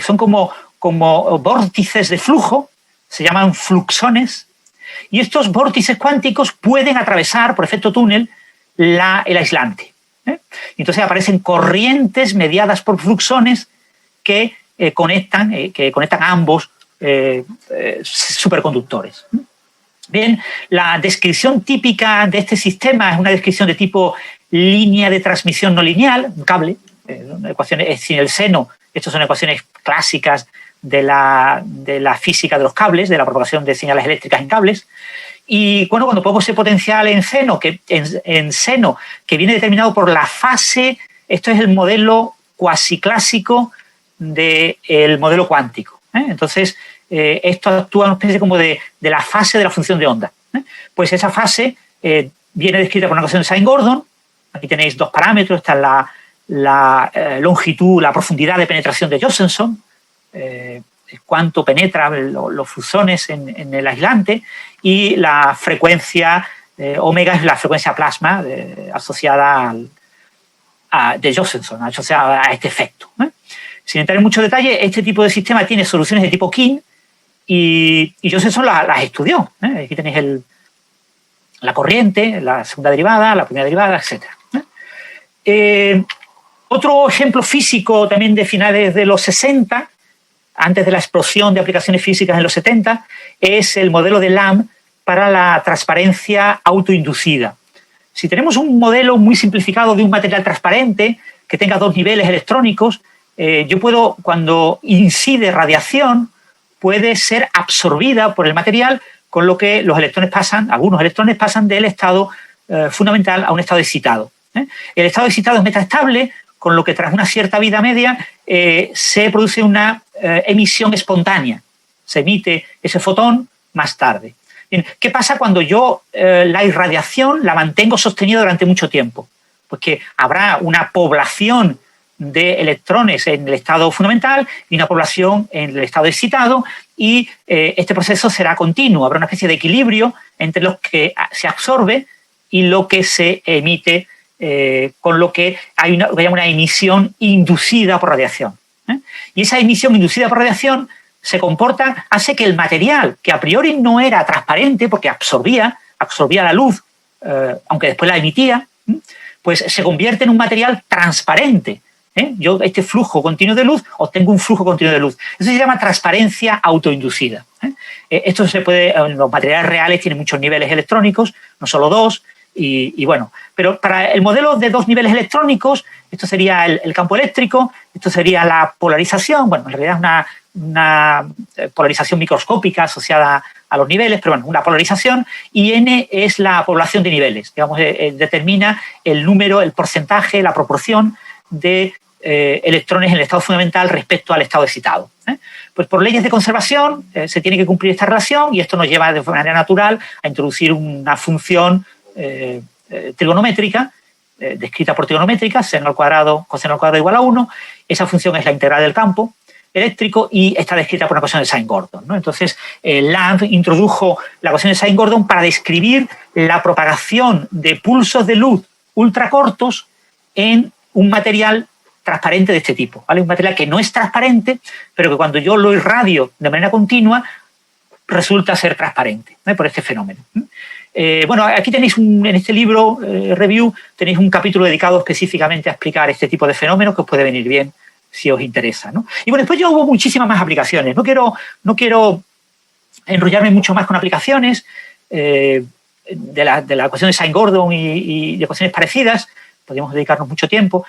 son como vórtices de flujo, se llaman fluxones, y estos vórtices cuánticos pueden atravesar, por efecto túnel, el aislante. Entonces aparecen corrientes mediadas por fluxones que conectan a ambos superconductores. Bien, la descripción típica de este sistema es una descripción de tipo línea de transmisión no lineal, un cable, ecuaciones sin el seno. Estas son ecuaciones clásicas de la física de los cables, de la propagación de señales eléctricas en cables. Y bueno, cuando pongo ese potencial en seno, que viene determinado por la fase, esto es el modelo cuasi clásico del modelo cuántico. Entonces, esto actúa una especie como de la fase de la función de onda. Pues esa fase viene descrita por una ecuación de Sine-Gordon. Aquí tenéis dos parámetros, esta es la longitud, la profundidad de penetración de Josephson. cuánto penetran los fluxones en el aislante, y la frecuencia omega es la frecuencia plasma asociada de Josephson, asociada a este efecto. Sin entrar en mucho detalle, este tipo de sistema tiene soluciones de tipo King, y Josephson las estudió. Aquí tenéis la corriente, la segunda derivada, la primera derivada, etc. Otro ejemplo físico también de finales de los 60, antes de la explosión de aplicaciones físicas en los 70, es el modelo de Lamb para la transparencia autoinducida. Si tenemos un modelo muy simplificado de un material transparente que tenga dos niveles electrónicos, yo puedo, cuando incide radiación, puede ser absorbida por el material, con lo que los electrones algunos electrones pasan del estado fundamental a un estado excitado. El estado excitado es metaestable, con lo que tras una cierta vida media se produce una emisión espontánea. Se emite ese fotón más tarde. Bien, ¿qué pasa cuando yo la irradiación la mantengo sostenida durante mucho tiempo? Pues que habrá una población de electrones en el estado fundamental y una población en el estado excitado, y este proceso será continuo. Habrá una especie de equilibrio entre lo que se absorbe y lo que se emite, con lo que hay una emisión inducida por radiación. Y esa emisión inducida por radiación hace que el material, que a priori no era transparente porque absorbía la luz, aunque después la emitía, pues se convierte en un material transparente. Yo, este flujo continuo de luz, obtengo un flujo continuo de luz. Eso se llama transparencia autoinducida. Esto se puede, en los materiales reales tienen muchos niveles electrónicos, no solo dos, y bueno, pero para el modelo de dos niveles electrónicos, esto sería el campo eléctrico, esto sería la polarización. Bueno, en realidad es una polarización microscópica asociada a los niveles, pero bueno, una polarización, y N es la población de niveles. Digamos, determina el número, el porcentaje, la proporción de electrones en el estado fundamental respecto al estado excitado. Pues por leyes de conservación se tiene que cumplir esta relación, y esto nos lleva de manera natural a introducir una función trigonométrica, descrita por trigonométrica, seno al cuadrado, coseno al cuadrado igual a 1. Esa función es la integral del campo eléctrico y está descrita por una ecuación de Sine-Gordon, ¿no? Entonces, Lamb introdujo la ecuación de Sine-Gordon para describir la propagación de pulsos de luz ultracortos en un material transparente de este tipo, ¿vale? Un material que no es transparente, pero que cuando yo lo irradio de manera continua resulta ser transparente, ¿no? Por este fenómeno. Bueno, aquí tenéis en este libro, review, tenéis un capítulo dedicado específicamente a explicar este tipo de fenómenos que os puede venir bien si os interesa, ¿no? Y bueno, después ya hubo muchísimas más aplicaciones. No quiero enrollarme mucho más con aplicaciones de la ecuación de Sine-Gordon y de ecuaciones parecidas. Podríamos dedicarnos mucho tiempo.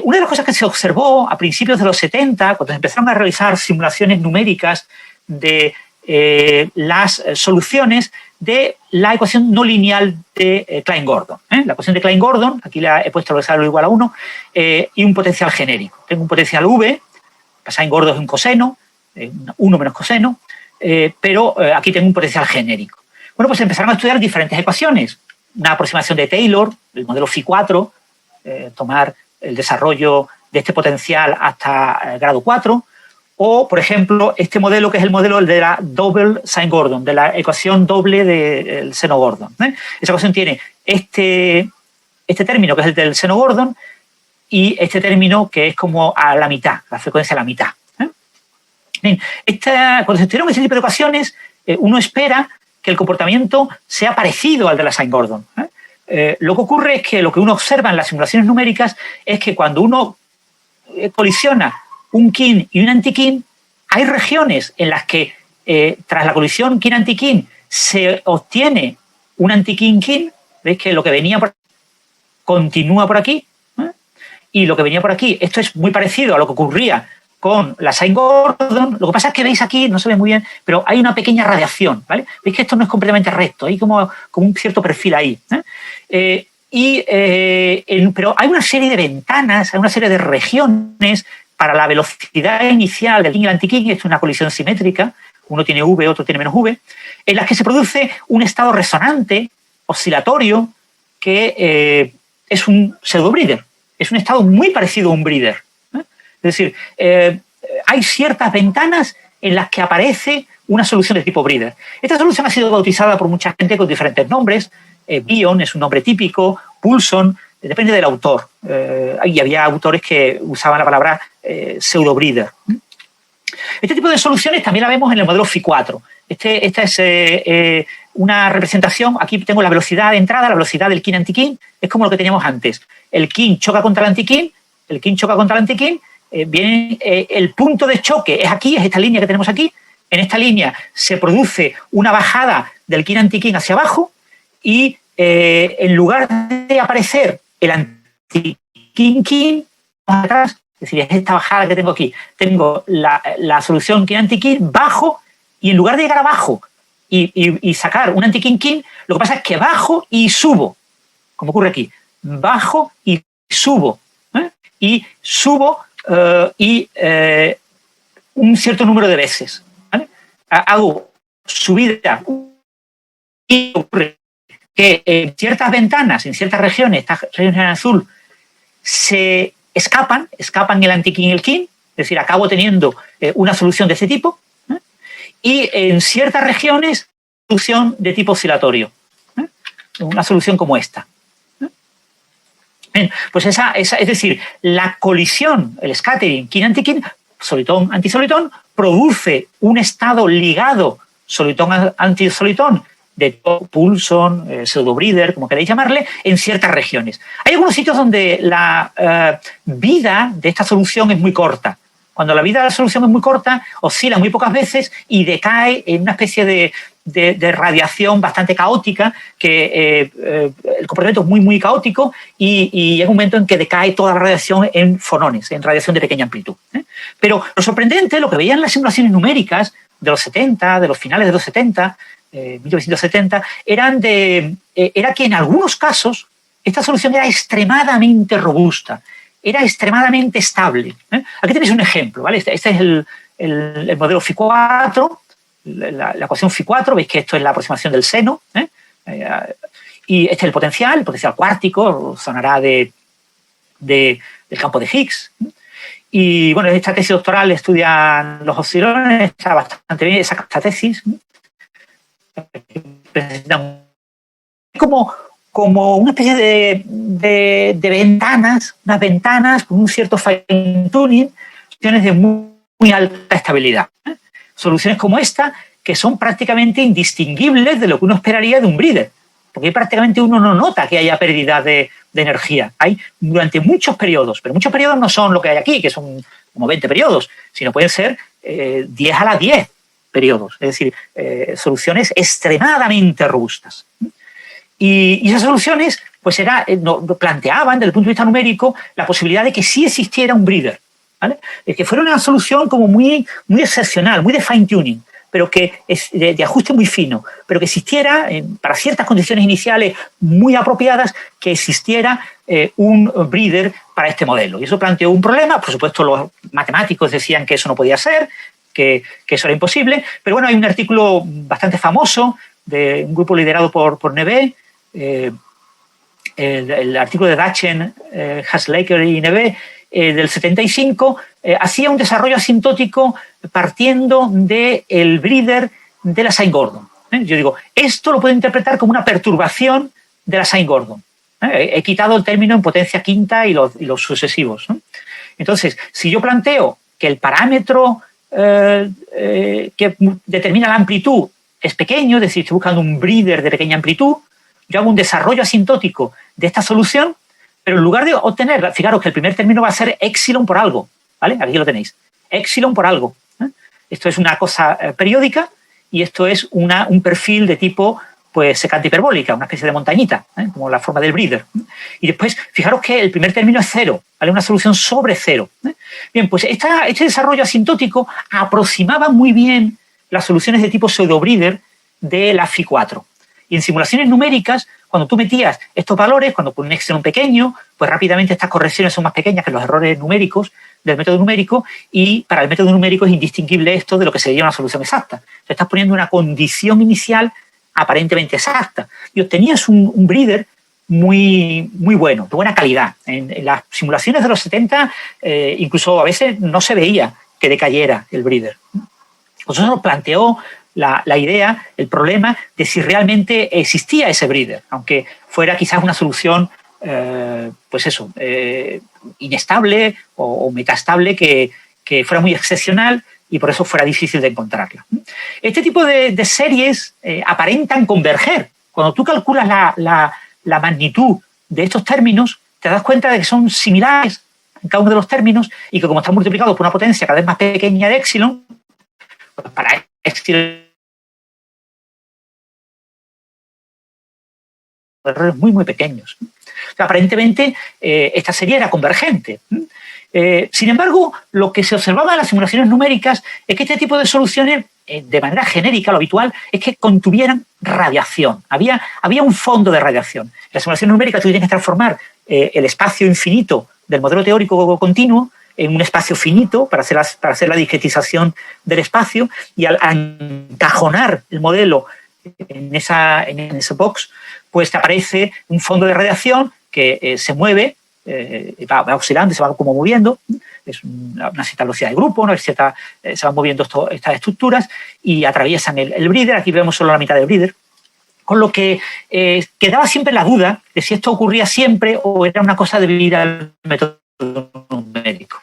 Una de las cosas que se observó a principios de los 70, cuando se empezaron a realizar simulaciones numéricas de las soluciones de la ecuación no lineal de Klein-Gordon. La ecuación de Klein-Gordon, aquí la he puesto lo igual a 1, y un potencial genérico. Tengo un potencial V, Sine-Gordon es un coseno, 1 menos coseno, pero aquí tengo un potencial genérico. Bueno, pues empezaron a estudiar diferentes ecuaciones. Una aproximación de Taylor, el modelo Phi4, tomar el desarrollo de este potencial hasta grado 4, o, por ejemplo, este modelo que es el modelo de la double Sine-Gordon, de la ecuación doble del seno Gordon. Esa ecuación tiene este término, que es el del seno Gordon, y este término que es como a la mitad, la frecuencia a la mitad. Bien, cuando se estudiaron ese tipo de ecuaciones, uno espera que el comportamiento sea parecido al de la Sine-Gordon. Lo que ocurre es que lo que uno observa en las simulaciones numéricas es que cuando uno colisiona un kin y un anti-kin, hay regiones en las que tras la colisión kin-anti-kin se obtiene un anti-kin-kin. ¿Veis que lo que venía por aquí continúa por aquí? Y lo que venía por aquí, esto es muy parecido a lo que ocurría con la Sine-Gordon. Lo que pasa es que veis aquí, no se ve muy bien, pero hay una pequeña radiación, ¿vale? Veis que esto no es completamente recto, hay como un cierto perfil ahí. Pero hay una serie de ventanas, hay una serie de regiones para la velocidad inicial del kin y el anti-kin. Es una colisión simétrica, uno tiene V, otro tiene menos V, en las que se produce un estado resonante, oscilatorio, que es un pseudo-breather. Es un estado muy parecido a un breather. Es decir, hay ciertas ventanas en las que aparece una solución de tipo breeder. Esta solución ha sido bautizada por mucha gente con diferentes nombres. Bion es un nombre típico, Poulson, depende del autor. Y había autores que usaban la palabra pseudo-breeder. Este tipo de soluciones también la vemos en el modelo Phi4. Esta es una representación. Aquí tengo la velocidad de entrada, la velocidad del kin-antikin. Es como lo que teníamos antes. El kin choca contra el antikin, viene el punto de choque es aquí, es esta línea que tenemos aquí. En esta línea se produce una bajada del kin-antikin hacia abajo y en lugar de aparecer el antikin-kin atrás, es decir, es esta bajada que tengo aquí, tengo la solución kin-antikin bajo y en lugar de llegar abajo y sacar un antikin-kin, lo que pasa es que bajo y subo, como ocurre aquí, bajo y subo, un cierto número de veces. ¿Vale? Hago subida y ocurre que en ciertas ventanas, en ciertas regiones, estas regiones en azul, se escapan el antikin y el kin, es decir, acabo teniendo una solución de ese tipo, y en ciertas regiones, solución de tipo oscilatorio, una solución como esta. Bien, pues es decir, la colisión, el scattering kin-antikin, solitón-antisolitón, produce un estado ligado solitón-antisolitón de Poulson, pseudo-breeder, como queréis llamarle, en ciertas regiones. Hay algunos sitios donde la vida de esta solución es muy corta. Cuando la vida de la solución es muy corta, oscila muy pocas veces y decae en una especie de radiación bastante caótica, que el comportamiento es muy, muy caótico y llega un momento en que decae toda la radiación en fonones, en radiación de pequeña amplitud. Pero lo sorprendente, lo que veían las simulaciones numéricas de los 70, de los finales de los 70, 1970, era que en algunos casos esta solución era extremadamente robusta, era extremadamente estable. Aquí tenéis un ejemplo, ¿vale? Este es el modelo Phi4, la ecuación Phi4, veis que esto es la aproximación del seno, y este es el potencial cuártico, sonará del campo de Higgs. Y bueno, esta tesis doctoral estudia los oscilones, está bastante bien esa tesis. Como una especie de ventanas, unas ventanas con un cierto fine-tuning, soluciones de muy alta estabilidad. Soluciones como esta, que son prácticamente indistinguibles de lo que uno esperaría de un breeder, porque prácticamente uno no nota que haya pérdida de energía. Hay durante muchos periodos, pero muchos periodos no son lo que hay aquí, que son como 20 periodos, sino pueden ser 10 a la 10 periodos, es decir, soluciones extremadamente robustas. Y esas soluciones pues planteaban desde el punto de vista numérico la posibilidad de que sí existiera un breeder, ¿vale? Que fuera una solución como muy, muy excepcional, muy de fine-tuning, pero que es de ajuste muy fino, pero que existiera, para ciertas condiciones iniciales muy apropiadas, que existiera un breeder para este modelo. Y eso planteó un problema. Por supuesto, los matemáticos decían que eso no podía ser, que eso era imposible, pero bueno, hay un artículo bastante famoso de un grupo liderado por Neve, el artículo de Dachen, Haslaker y Neve, del 75, hacía un desarrollo asintótico partiendo del breeder de la Sine-Gordon. Yo digo, esto lo puedo interpretar como una perturbación de la Sine-Gordon. He quitado el término en potencia quinta y los sucesivos. Entonces, si yo planteo que el parámetro que determina la amplitud es pequeño, es decir, estoy buscando un breeder de pequeña amplitud, yo hago un desarrollo asintótico de esta solución, pero en lugar de obtener, fijaros que el primer término va a ser epsilon por algo, ¿vale? Aquí lo tenéis, epsilon por algo. Esto es una cosa periódica y esto es un perfil de tipo pues secante hiperbólica, una especie de montañita, como la forma del breeder. Y después, fijaros que el primer término es cero, ¿vale? Una solución sobre cero. Bien, pues este desarrollo asintótico aproximaba muy bien las soluciones de tipo pseudo-breeder de la Phi4. Y en simulaciones numéricas, cuando tú metías estos valores, cuando con un epsilon pequeño, pues rápidamente estas correcciones son más pequeñas que los errores numéricos del método numérico, y para el método numérico es indistinguible esto de lo que sería una solución exacta. Te estás poniendo una condición inicial aparentemente exacta y obtenías un breeder muy, muy bueno, de buena calidad. En las simulaciones de los 70 incluso a veces no se veía que decayera el breeder. Pues eso nos planteó la idea, el problema de si realmente existía ese breeder, aunque fuera quizás una solución, inestable o metastable que fuera muy excepcional y por eso fuera difícil de encontrarla. Este tipo de series aparentan converger. Cuando tú calculas la magnitud de estos términos, te das cuenta de que son similares en cada uno de los términos y que como están multiplicados por una potencia cada vez más pequeña de epsilon, pues para epsilon errores muy, muy pequeños. O sea, aparentemente, esta serie era convergente. Sin embargo, lo que se observaba en las simulaciones numéricas es que este tipo de soluciones, de manera genérica, lo habitual, es que contuvieran radiación. Había un fondo de radiación. En las simulaciones numéricas tú tienes que transformar el espacio infinito del modelo teórico continuo en un espacio finito para hacer la discretización del espacio, y al encajonar el modelo en ese box, pues te aparece un fondo de radiación que se mueve, va oscilando, se va como moviendo, es una cierta velocidad de grupo, se van moviendo estas estructuras y atraviesan el breeder. Aquí vemos solo la mitad del breeder, con lo que quedaba siempre la duda de si esto ocurría siempre o era una cosa debida al método numérico.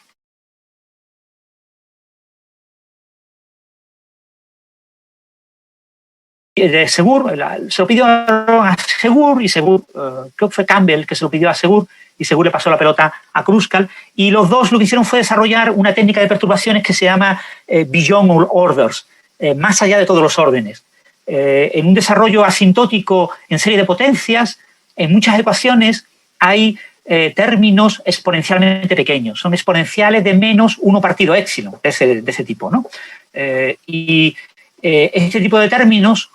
De Segur, se lo pidió a Segur y Segur, creo que fue Campbell que se lo pidió a Segur y Segur le pasó la pelota a Kruskal, y los dos lo que hicieron fue desarrollar una técnica de perturbaciones que se llama Beyond All Orders, más allá de todos los órdenes. En un desarrollo asintótico en serie de potencias, en muchas ecuaciones hay términos exponencialmente pequeños, son exponenciales de menos 1 partido épsilon, de ese tipo, ¿no? Este tipo de términos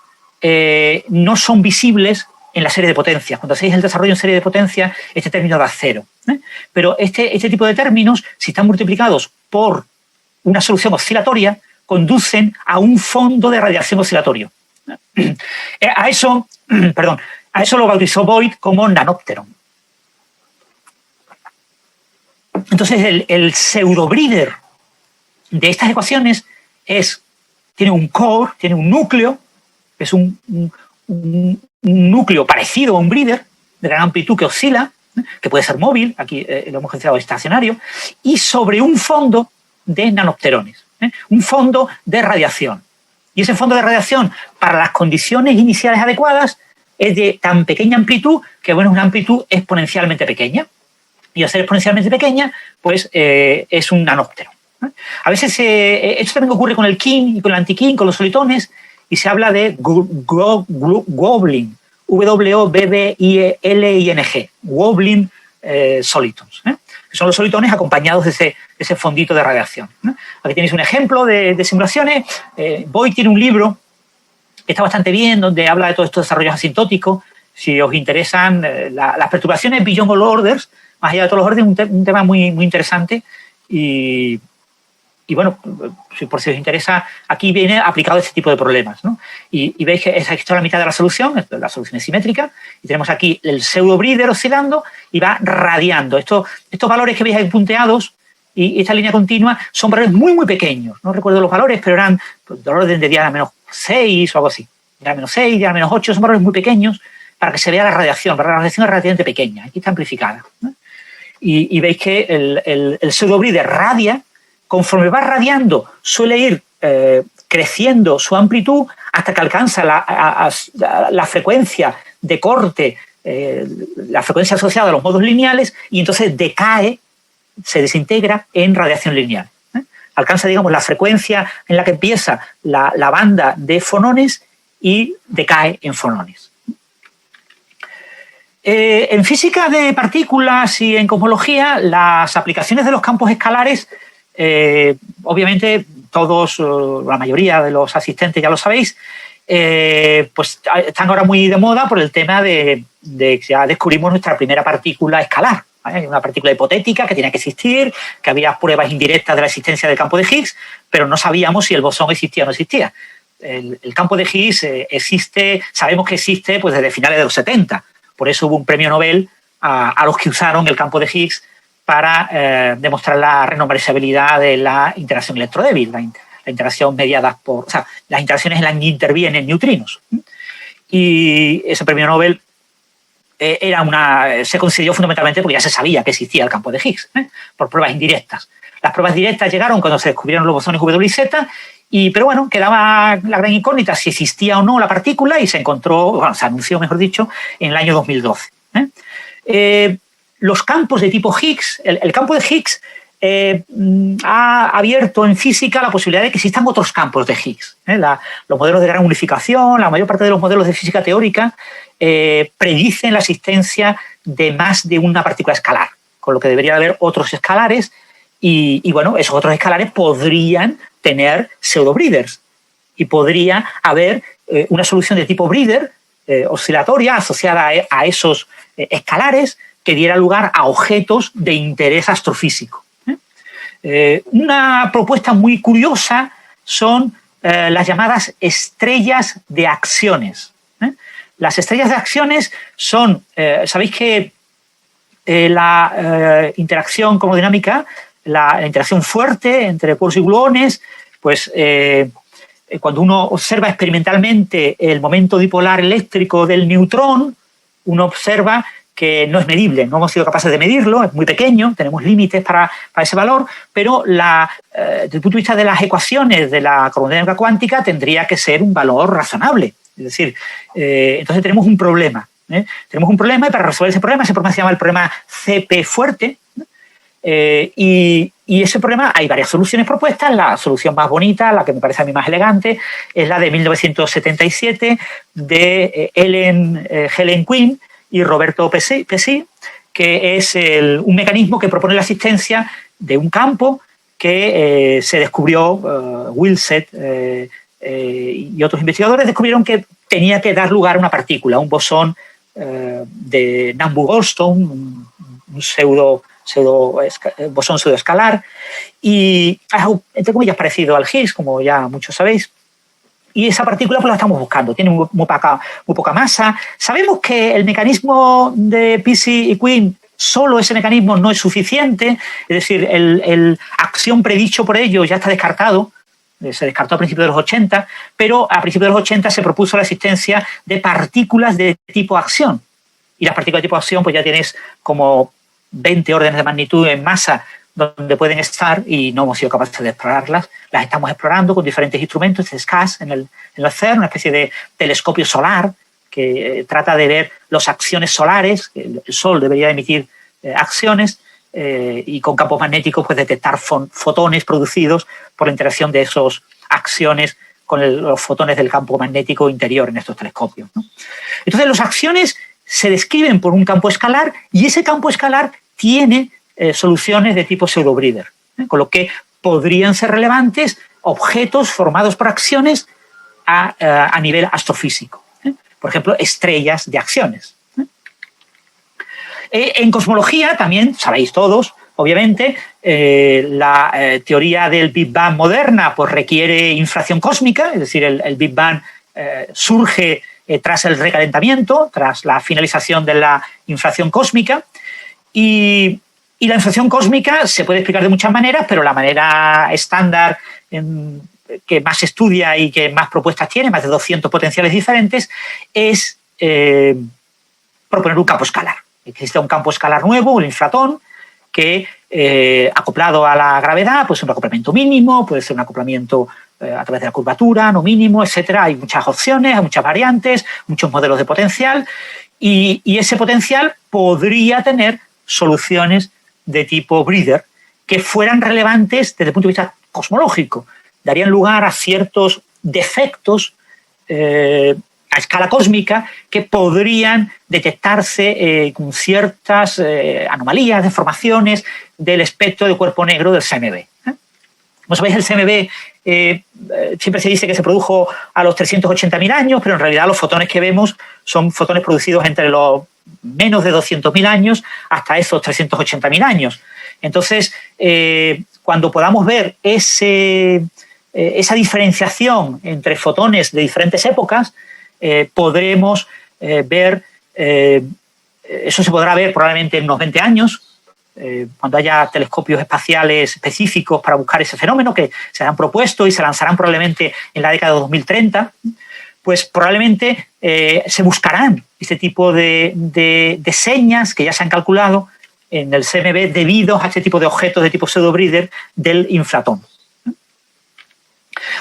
no son visibles en la serie de potencias. Cuando hacéis el desarrollo en serie de potencias, este término da 0. Pero este tipo de términos, si están multiplicados por una solución oscilatoria, conducen a un fondo de radiación oscilatorio. A eso lo bautizó Boyd como nanópteron. Entonces, el pseudobreeder de estas ecuaciones tiene un core, tiene un núcleo, es un núcleo parecido a un breeder de gran amplitud que oscila, que puede ser móvil, aquí lo hemos considerado estacionario, y sobre un fondo de nanopterones, un fondo de radiación. Y ese fondo de radiación, para las condiciones iniciales adecuadas, es de tan pequeña amplitud que, bueno, es una amplitud exponencialmente pequeña. Y al ser exponencialmente pequeña, pues es un nanóptero. A veces esto también ocurre con el kin y con el antikin, con los solitones, y se habla de wobbling, W-O-B-B-I-L-I-N-G, wobbling solitons, que son los solitones acompañados de ese fondito de radiación. Aquí tenéis un ejemplo de simulaciones. Boyd tiene un libro que está bastante bien, donde habla de todos estos desarrollos asintóticos. Si os interesan las perturbaciones beyond all orders, más allá de todos los órdenes, un tema muy, muy interesante. Y bueno, por si os interesa, aquí viene aplicado este tipo de problemas, ¿no? Y veis que esta es la mitad de la solución es simétrica, y tenemos aquí el pseudo-breeder oscilando y va radiando. Estos valores que veis ahí punteados y esta línea continua son valores muy, muy pequeños. No recuerdo los valores, pero eran del orden de diámetro menos 6 o algo así. Diámetro menos 6, diámetro menos 8, son valores muy pequeños para que se vea la radiación. La radiación es relativamente pequeña, aquí está amplificada, ¿no? Y veis que el pseudo-breeder radia. Conforme va radiando, suele ir creciendo su amplitud hasta que alcanza la frecuencia de corte, la frecuencia asociada a los modos lineales, y entonces decae, se desintegra en radiación lineal. Alcanza, digamos, la frecuencia en la que empieza la banda de fonones y decae en fonones. En física de partículas y en cosmología, las aplicaciones de los campos escalares, obviamente todos, la mayoría de los asistentes ya lo sabéis, pues están ahora muy de moda por el tema de que ya descubrimos nuestra primera partícula escalar, ¿vale? Una partícula hipotética que tenía que existir, que había pruebas indirectas de la existencia del campo de Higgs, pero no sabíamos si el bosón existía o no existía. El campo de Higgs existe, sabemos que existe pues desde finales de los 70, por eso hubo un premio Nobel a los que usaron el campo de Higgs para demostrar la renombrabilidad de la interacción electrodébil, la interacción mediada por, o sea, las interacciones en las que intervienen neutrinos. Y ese premio Nobel se concedió fundamentalmente porque ya se sabía que existía el campo de Higgs, por pruebas indirectas. Las pruebas directas llegaron cuando se descubrieron los bosones W y Z, pero bueno, quedaba la gran incógnita si existía o no la partícula y se anunció, mejor dicho, en el año 2012. Los campos de tipo Higgs, el campo de Higgs ha abierto en física la posibilidad de que existan otros campos de Higgs. Los modelos de gran unificación, la mayor parte de los modelos de física teórica predicen la existencia de más de una partícula escalar, con lo que debería haber otros escalares y bueno, esos otros escalares podrían tener pseudo-breeders y podría haber una solución de tipo breeder oscilatoria asociada a esos escalares que diera lugar a objetos de interés astrofísico. Una propuesta muy curiosa son las llamadas estrellas de acciones. Las estrellas de acciones son, sabéis que la interacción cromodinámica, la interacción fuerte entre quarks y gluones, pues cuando uno observa experimentalmente el momento dipolar eléctrico del neutrón, uno observa que no es medible, no hemos sido capaces de medirlo, es muy pequeño, tenemos límites para ese valor, pero desde el punto de vista de las ecuaciones de la cromodinámica cuántica tendría que ser un valor razonable. Es decir, entonces tenemos un problema. Tenemos un problema y para resolver ese problema se llama el problema CP fuerte. Y ese problema hay varias soluciones propuestas. La solución más bonita, la que me parece a mí más elegante, es la de 1977 de Helen Quinn y Roberto Pesci, que es un mecanismo que propone la existencia de un campo que se descubrió, Wilset y otros investigadores descubrieron que tenía que dar lugar a una partícula, un bosón de Nambu-Goldstone, un bosón pseudoescalar, y entre comillas parecido al Higgs, como ya muchos sabéis. Y esa partícula pues la estamos buscando, tiene muy poca masa. Sabemos que el mecanismo de Pesci y Quinn, solo ese mecanismo no es suficiente, es decir, el acción predicho por ello ya está descartado, se descartó a principios de los 80, pero a principios de los 80 se propuso la existencia de partículas de tipo acción. Y las partículas de tipo acción pues ya tienes como 20 órdenes de magnitud en masa donde pueden estar y no hemos sido capaces de explorarlas. Las estamos explorando con diferentes instrumentos, SCAS en el CERN, una especie de telescopio solar que trata de ver las acciones solares. El Sol debería emitir acciones y con campos magnéticos pues detectar fotones producidos por la interacción de esas acciones con los fotones del campo magnético interior en estos telescopios, ¿no? Entonces, las acciones se describen por un campo escalar y ese campo escalar tiene soluciones de tipo pseudo-breeder, con lo que podrían ser relevantes objetos formados por acciones a nivel astrofísico. Por ejemplo, estrellas de acciones. En cosmología también, sabéis todos, obviamente, la teoría del Big Bang moderna pues, requiere inflación cósmica, es decir, el Big Bang surge tras el recalentamiento, tras la finalización de la inflación cósmica. Y la inflación cósmica se puede explicar de muchas maneras, pero la manera estándar que más se estudia y que más propuestas tiene, más de 200 potenciales diferentes, es proponer un campo escalar. Existe un campo escalar nuevo, el inflatón, que acoplado a la gravedad, puede ser un acoplamiento mínimo, puede ser un acoplamiento a través de la curvatura, no mínimo, etcétera. Hay muchas opciones, hay muchas variantes, muchos modelos de potencial y ese potencial podría tener soluciones de tipo breeder que fueran relevantes desde el punto de vista cosmológico. Darían lugar a ciertos defectos a escala cósmica que podrían detectarse con ciertas anomalías, deformaciones del espectro de cuerpo negro del CMB. Como sabéis, el CMB siempre se dice que se produjo a los 380.000 años, pero en realidad los fotones que vemos son fotones producidos entre los menos de 200.000 años hasta esos 380.000 años. Entonces, cuando podamos ver esa diferenciación entre fotones de diferentes épocas, podremos ver, eso se podrá ver probablemente en unos 20 años, cuando haya telescopios espaciales específicos para buscar ese fenómeno, que se han propuesto y se lanzarán probablemente en la década de 2030, pues probablemente se buscarán este tipo de señas que ya se han calculado en el CMB debido a este tipo de objetos de tipo pseudo-breeder del infratón.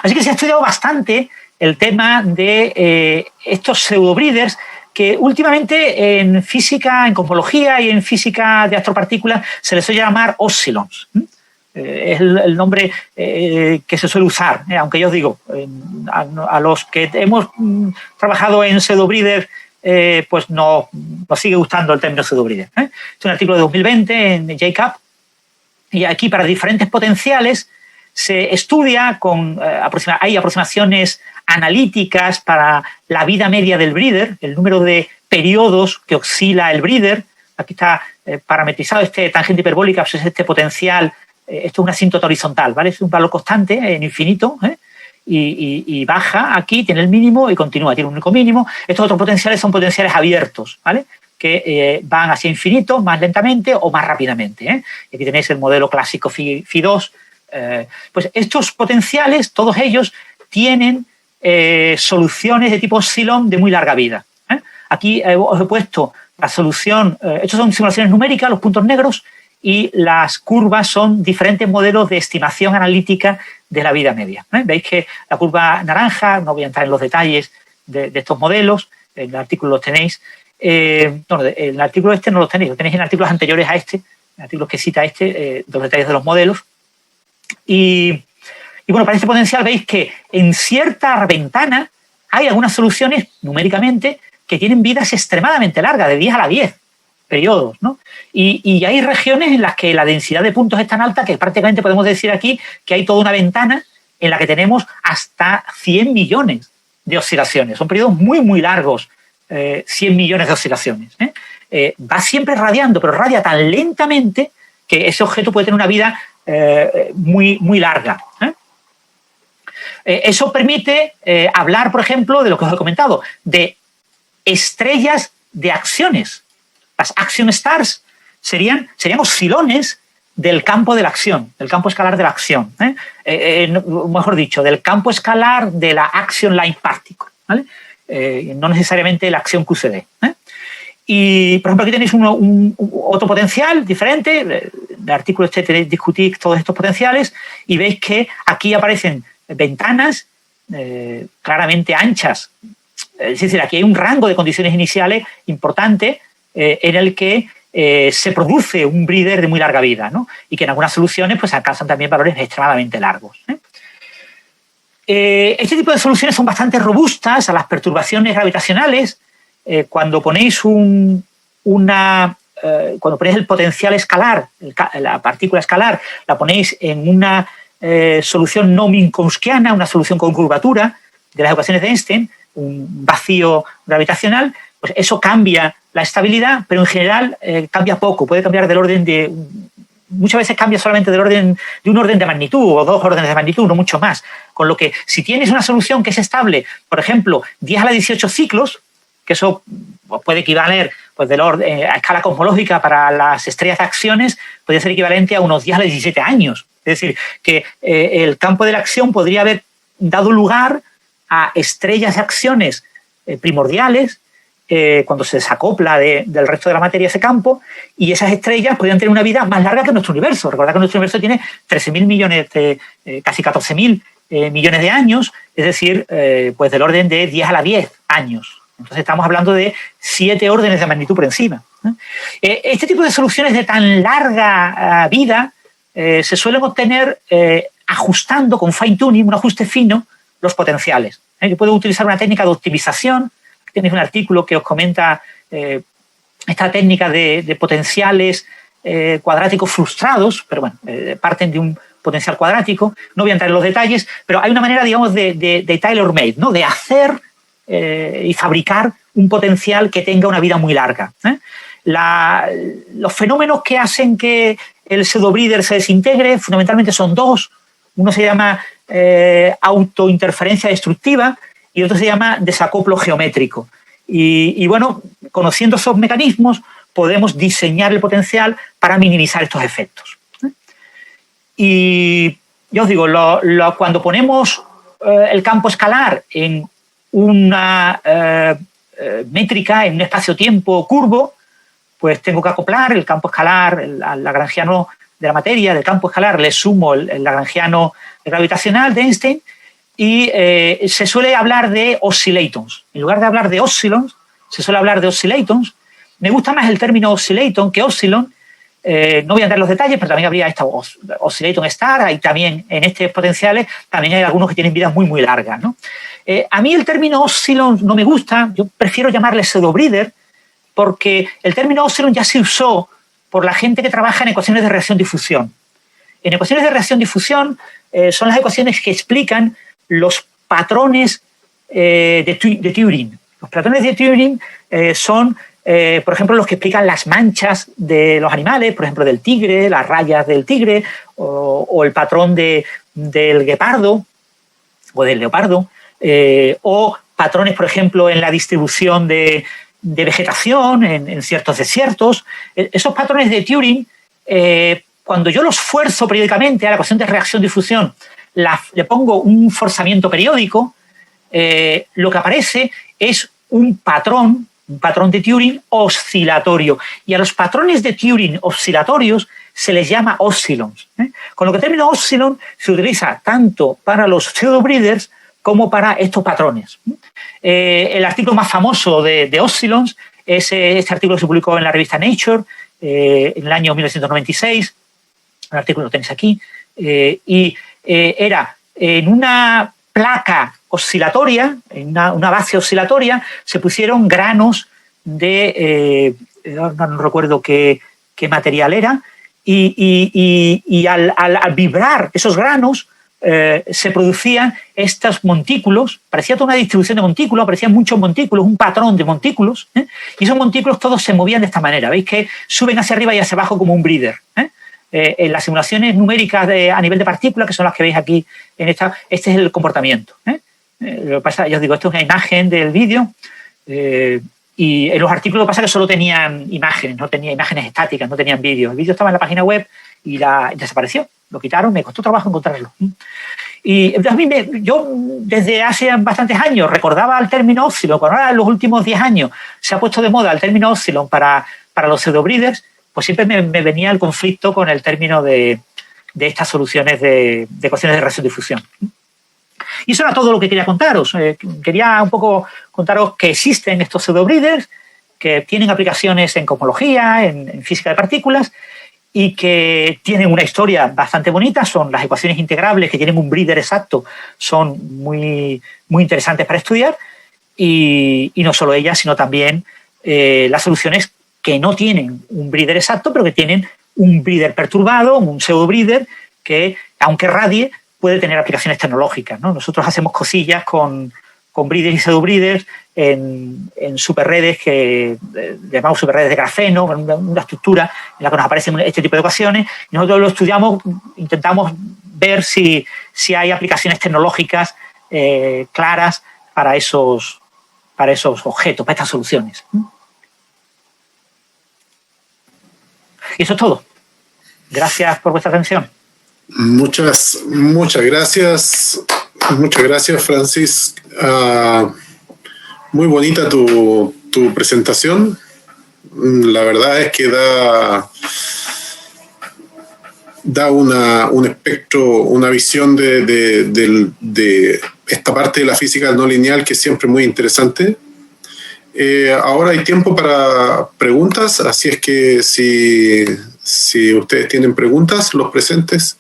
Así que se ha estudiado bastante el tema de estos pseudo-breeders que últimamente en física, en cosmología y en física de astropartículas se les suele llamar oscilons. Es el nombre que se suele usar, aunque yo os digo, a los que hemos trabajado en pseudo-breeder, pues nos sigue gustando el término pseudo-breeder. Es un artículo de 2020 en JCAP, y aquí para diferentes potenciales se estudia hay aproximaciones analíticas para la vida media del breeder, el número de periodos que oscila el breeder. Aquí está parametrizado este tangente hiperbólica, pues es este potencial. Esto es una asíntota horizontal, ¿vale? Es un valor constante en infinito, y baja aquí, tiene el mínimo y continúa, tiene un único mínimo. Estos otros potenciales son potenciales abiertos, ¿vale? Que van hacia infinito más lentamente o más rápidamente. Y aquí tenéis el modelo clásico Phi2. Pues estos potenciales, todos ellos, tienen soluciones de tipo Epsilon de muy larga vida. Aquí os he puesto la solución, estos son simulaciones numéricas, los puntos negros, y las curvas son diferentes modelos de estimación analítica de la vida media. Veis que la curva naranja, no voy a entrar en los detalles de estos modelos, en el artículo los tenéis. En el artículo este no los tenéis en artículos anteriores a este, en artículos que cita los detalles de los modelos. Y bueno, para este potencial veis que en cierta ventana hay algunas soluciones numéricamente que tienen vidas extremadamente largas, de 10 a la 10 periodos, ¿no? Y hay regiones en las que la densidad de puntos es tan alta que prácticamente podemos decir aquí que hay toda una ventana en la que tenemos hasta 100 millones de oscilaciones. Son periodos muy, muy largos, 100 millones de oscilaciones. Va siempre radiando, pero radia tan lentamente que ese objeto puede tener una vida muy, muy larga. Eso permite hablar, por ejemplo, de lo que os he comentado, de estrellas de acciones. Las action stars serían oscilones del campo de la acción, del campo escalar de la acción. Mejor dicho, del campo escalar de la action line particle, ¿vale? No necesariamente la acción QCD. Y, por ejemplo, aquí tenéis otro potencial diferente. En el artículo este tenéis discutir todos estos potenciales y veis que aquí aparecen ventanas claramente anchas. Es decir, aquí hay un rango de condiciones iniciales importante en el que se produce un breeder de muy larga vida, ¿no? Y que en algunas soluciones pues, alcanzan también valores extremadamente largos. Este tipo de soluciones son bastante robustas a las perturbaciones gravitacionales. Cuando ponéis cuando ponéis el potencial escalar, la partícula escalar, la ponéis en una solución no minkowskiana, una solución con curvatura de las ecuaciones de Einstein, un vacío gravitacional, pues eso cambia la estabilidad, pero en general cambia poco, puede cambiar del orden de... Muchas veces cambia solamente de un orden de magnitud o 2 órdenes de magnitud, no mucho más. Con lo que si tienes una solución que es estable, por ejemplo, 10 a la 18 ciclos, que eso puede equivaler pues, a escala cosmológica para las estrellas de acciones, podría ser equivalente a unos 10 a la 17 años. Es decir, que el campo de la acción podría haber dado lugar a estrellas de acciones primordiales cuando se desacopla del resto de la materia ese campo, y esas estrellas podrían tener una vida más larga que nuestro universo. Recordad que nuestro universo tiene 13.000 millones, casi 14.000 millones de años, es decir, pues del orden de 10 a la 10 años. Entonces estamos hablando de 7 órdenes de magnitud por encima. Este tipo de soluciones de tan larga vida se suelen obtener ajustando con fine-tuning, un ajuste fino, los potenciales. Yo puedo utilizar una técnica de optimización. Tenéis un artículo que os comenta esta técnica de potenciales cuadráticos frustrados, pero bueno, parten de un potencial cuadrático. No voy a entrar en los detalles, pero hay una manera, digamos, de tailor-made, ¿no? De hacer y fabricar un potencial que tenga una vida muy larga. Los fenómenos que hacen que el pseudo-breeder se desintegre fundamentalmente son dos. Uno se llama autointerferencia destructiva y otro se llama desacoplo geométrico. Y bueno, conociendo esos mecanismos, podemos diseñar el potencial para minimizar estos efectos. Y yo os digo, cuando ponemos el campo escalar en una métrica, en un espacio-tiempo curvo, pues tengo que acoplar el campo escalar al lagrangiano de la materia, del campo escalar le sumo el lagrangiano gravitacional de Einstein y se suele hablar de oscillatons. En lugar de hablar de oscillons, se suele hablar de oscillatons. Me gusta más el término oscillaton que oscillon. No voy a dar los detalles, pero también habría esta oscillaton star, y también en estos potenciales también hay algunos que tienen vidas muy, muy largas, ¿no? A mí el término oscillon no me gusta, yo prefiero llamarle pseudo-breather, porque el término oscillon ya se usó por la gente que trabaja en ecuaciones de reacción-difusión. En ecuaciones de reacción-difusión son las ecuaciones que explican los patrones de Turing. Los patrones de Turing son, por ejemplo, los que explican las manchas de los animales, por ejemplo, del tigre, las rayas del tigre, o el patrón del guepardo o del leopardo, o patrones, por ejemplo, en la distribución de vegetación en ciertos desiertos. Esos patrones de Turing, cuando yo los fuerzo periódicamente a la ecuación de reacción-difusión, le pongo un forzamiento periódico, lo que aparece es un patrón de Turing oscilatorio. Y a los patrones de Turing oscilatorios se les llama oscillons. Con lo que el término oscillon se utiliza tanto para los pseudo-breathers como para estos patrones. El artículo más famoso de oscillons es este artículo que se publicó en la revista Nature en el año 1996. El artículo lo tenéis aquí. Y era en una placa oscilatoria, en una base oscilatoria, se pusieron granos de, no recuerdo qué material era, y al vibrar esos granos se producían estos montículos, parecía toda una distribución de montículos, aparecían muchos montículos, un patrón de montículos, y esos montículos todos se movían de esta manera. Veis que suben hacia arriba y hacia abajo como un breather. En las simulaciones numéricas a nivel de partículas, que son las que veis aquí, este es el comportamiento. Lo que pasa, ya os digo, esto es una imagen del vídeo, y en los artículos lo que pasa es que solo tenían imágenes, no tenía imágenes estáticas, no tenían vídeos. El vídeo estaba en la página web y desapareció, lo quitaron, me costó trabajo encontrarlo. Y a mí yo desde hace bastantes años recordaba el término oscillon, cuando ahora en los últimos 10 años se ha puesto de moda el término oscillon para los pseudo-breathers, pues siempre me venía el conflicto con el término de estas soluciones de ecuaciones de reacción-difusión. Y eso era todo lo que quería contaros. Quería un poco contaros que existen estos pseudo-breathers, que tienen aplicaciones en cosmología, en física de partículas, y que tienen una historia bastante bonita. Son las ecuaciones integrables que tienen un breather exacto, son muy, muy interesantes para estudiar, y no solo ellas, sino también las soluciones que no tienen un breather exacto, pero que tienen un breather perturbado, un pseudo-breather, que, aunque radie, puede tener aplicaciones tecnológicas, ¿no? Nosotros hacemos cosillas con breathers y pseudo-breathers en superredes que llamamos superredes de grafeno, una estructura en la que nos aparecen este tipo de ecuaciones, y nosotros lo estudiamos, intentamos ver si hay aplicaciones tecnológicas claras para esos objetos, para estas soluciones. Y eso es todo. Gracias por vuestra atención. Muchas gracias. Muchas gracias, Francis. Muy bonita tu presentación. La verdad es que da un espectro, una visión de esta parte de la física no lineal que es siempre muy interesante. Ahora hay tiempo para preguntas, así es que si ustedes tienen preguntas, los presentes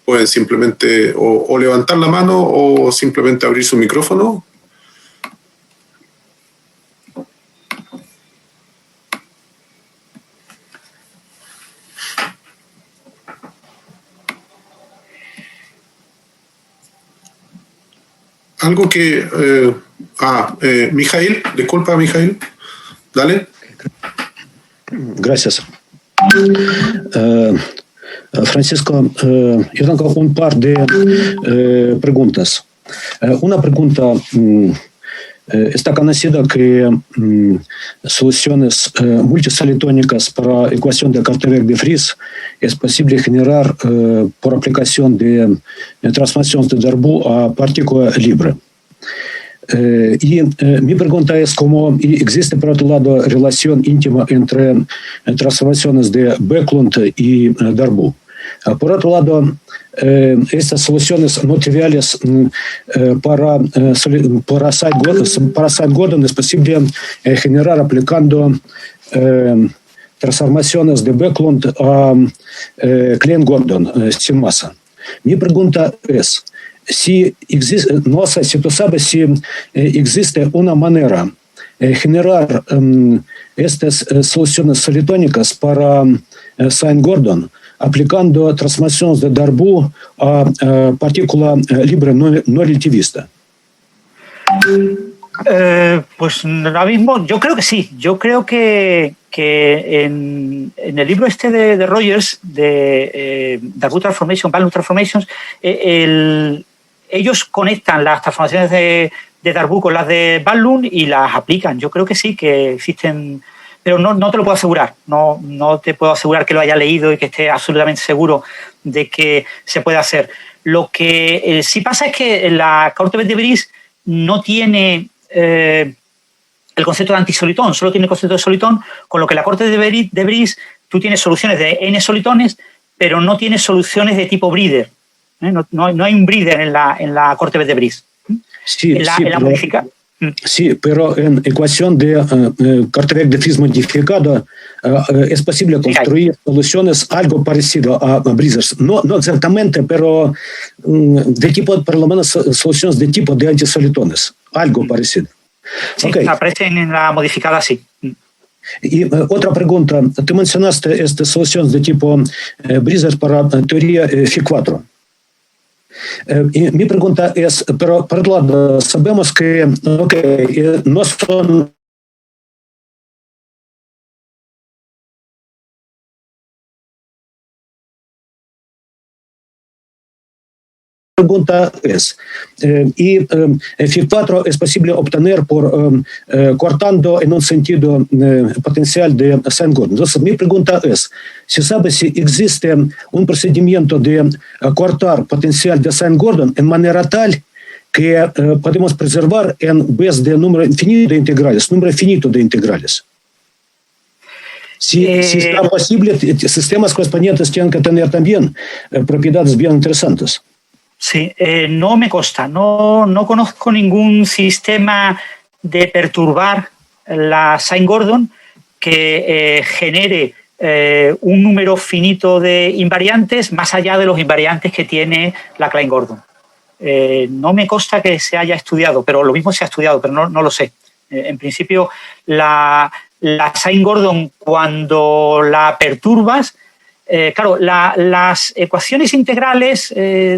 pueden simplemente o levantar la mano o simplemente abrir su micrófono. Algo que... Mijail, disculpa, Mijail. Dale. Gracias. Francisco, yo tengo un par de preguntas. Una pregunta Está conocido que soluciones multisolitónicas para ecuación de Korteweg-de-Vries es posible generar por aplicación de transformación de Darboux a partícula libre. Y mi pregunta es cómo existe, por otro lado, relación íntima entre transformaciones de Bäcklund y Darboux. Por otro lado, estas soluciones no triviales para Sine-Gordon es posible generar aplicando transformaciones de Bäcklund a Klein-Gordon sin masa. Mi pregunta es, no sé si tú sabes si existe una manera de generar estas soluciones solitónicas para Sine-Gordon aplicando transformaciones de Darboux a partícula libre no relativista. Pues ahora mismo yo creo que sí. Yo creo que en el libro este de Rogers, de Darboux Transformation, Bäcklund Transformations, ellos conectan las transformaciones de Darboux con las de Bäcklund y las aplican. Yo creo que sí, que existen, pero no te lo puedo asegurar. No te puedo asegurar que lo haya leído y que esté absolutamente seguro de que se puede hacer. Lo que sí pasa es que la Korteweg-de-Vries no tiene el concepto de antisolitón, solo tiene el concepto de solitón, con lo que la Korteweg-de-Vries tú tienes soluciones de n solitones, pero no tienes soluciones de tipo breeder. No hay un breeder en la Korteweg-de-Vries. Sí, sí, pero en ecuación de Korteweg-de-Vries modificada es posible construir soluciones algo parecido a breeders. No exactamente, pero de tipo, por lo menos soluciones de tipo de antisolitones. Algo parecido. Sí, aparecen en la modificada, sí. Y otra pregunta. Tú mencionaste estas soluciones de tipo breeders para teoría Φ4. Y mi pregunta es, pero por otro lado, sabemos que no son pregunta es, y Φ4 es posible obtener por cortando en un sentido potencial de Sine-Gordon. Entonces, mi pregunta es, si sabes si existe un procedimiento de cortar potencial de Sine-Gordon en manera tal que podemos preservar en vez de número infinito de integrales. Si está posible, sistemas correspondientes tienen que tener también propiedades bien interesantes. Sí, no me consta. No conozco ningún sistema de perturbar la Sine-Gordon que genere un número finito de invariantes más allá de los invariantes que tiene la Klein-Gordon. No me consta que se haya estudiado, pero lo mismo se ha estudiado, pero no lo sé. En principio, la Sine-Gordon, cuando la perturbas, claro, las ecuaciones integrales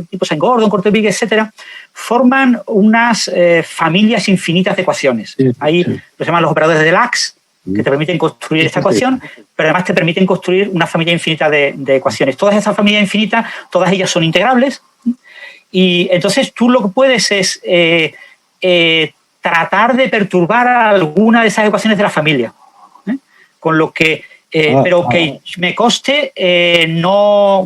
tipo Sine-Gordon, Korteweg, etcétera, forman unas familias infinitas de ecuaciones. Sí, ahí lo llaman los operadores de Lax, que te permiten construir esta ecuación, pero además te permiten construir una familia infinita de ecuaciones. Todas esas familias infinitas, todas ellas son integrables, y entonces tú lo que puedes es tratar de perturbar alguna de esas ecuaciones de la familia, con lo que pero que me conste,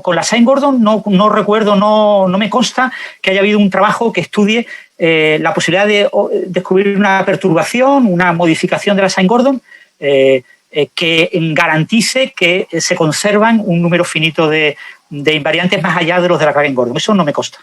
con la Sine-Gordon no recuerdo, no me consta que haya habido un trabajo que estudie la posibilidad de descubrir una perturbación, una modificación de la Sine-Gordon que garantice que se conservan un número finito de invariantes más allá de los de la Klein-Gordon. Eso no me consta.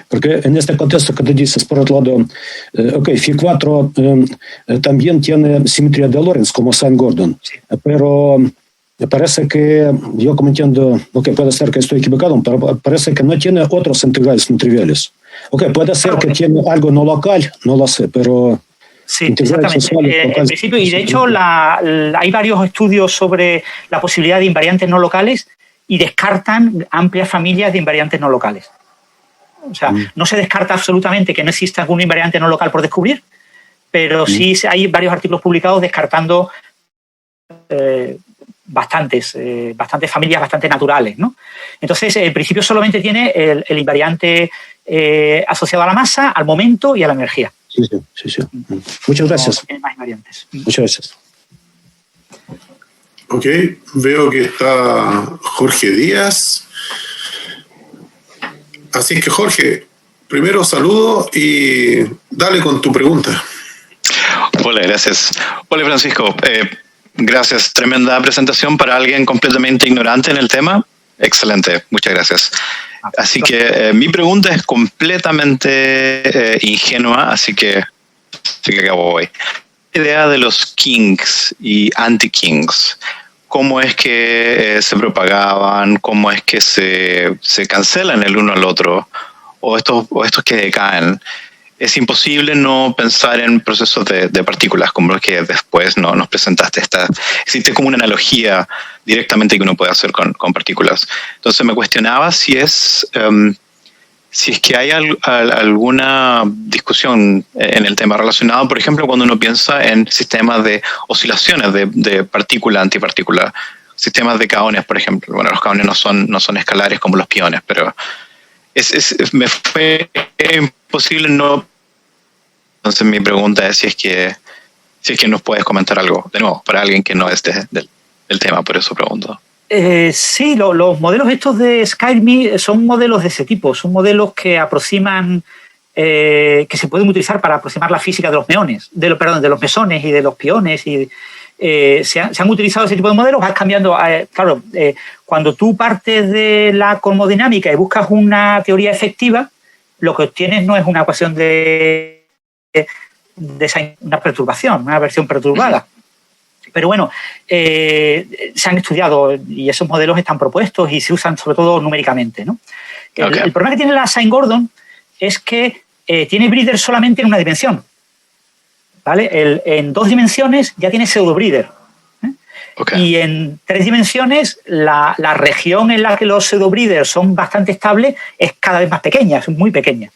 Porque en este contexto que tú dices, por otro lado, Φ4 también tiene simetría de Lorentz como Sine-Gordon, sí. Pero me parece que, yo como entiendo, puede ser que estoy equivocado, pero parece que no tiene otros integrales no triviales. Puede ser que tiene algo no local, no lo sé, pero... Sí, exactamente. En principio, y de hecho hay varios estudios sobre la posibilidad de invariantes no locales y descartan amplias familias de invariantes no locales. O sea, no se descarta absolutamente que no exista algún invariante no local por descubrir, pero sí hay varios artículos publicados descartando bastantes familias bastante naturales, ¿no? Entonces, en principio solamente tiene el invariante asociado a la masa, al momento y a la energía. Sí. Muchas gracias. No tiene más invariantes. Muchas gracias. Ok, veo que está Jorge Díaz. Así es que, Jorge, primero saludo y dale con tu pregunta. Hola, gracias. Hola, Francisco. Gracias. Tremenda presentación para alguien completamente ignorante en el tema. Excelente. Muchas gracias. Así que mi pregunta es completamente ingenua, así que acabo hoy. La idea de los kings y anti-kings, ¿cómo es que se propagaban? ¿Cómo es que se cancelan el uno al otro? ¿O estos que decaen? Es imposible no pensar en procesos de partículas como los que después nos presentaste. Existe como una analogía directamente que uno puede hacer con partículas. Entonces me cuestionaba si es que hay alguna discusión en el tema relacionado, por ejemplo, cuando uno piensa en sistemas de oscilaciones de partícula-antipartícula, sistemas de kaones, por ejemplo. Bueno, los kaones no son escalares como los piones, pero me fue imposible no. Entonces mi pregunta es si es que nos puedes comentar algo, de nuevo, para alguien que no es del tema, por eso pregunto. Sí, los modelos estos de SkyMe son modelos de ese tipo, son modelos que aproximan, que se pueden utilizar para aproximar la física de los mesones y de los piones. Y se han utilizado ese tipo de modelos, vas cambiando. Claro, cuando tú partes de la cosmodinámica y buscas una teoría efectiva, lo que obtienes no es una ecuación de una perturbación, una versión perturbada. Pero bueno, se han estudiado y esos modelos están propuestos y se usan sobre todo numéricamente, ¿no? Okay. El problema que tiene la Sine-Gordon es que tiene breeder solamente en una dimensión, ¿vale? En 2 dimensiones ya tiene pseudo-breeder. Okay. Y en 3 dimensiones la región en la que los pseudo-breeders son bastante estables es cada vez más pequeña, es muy pequeña.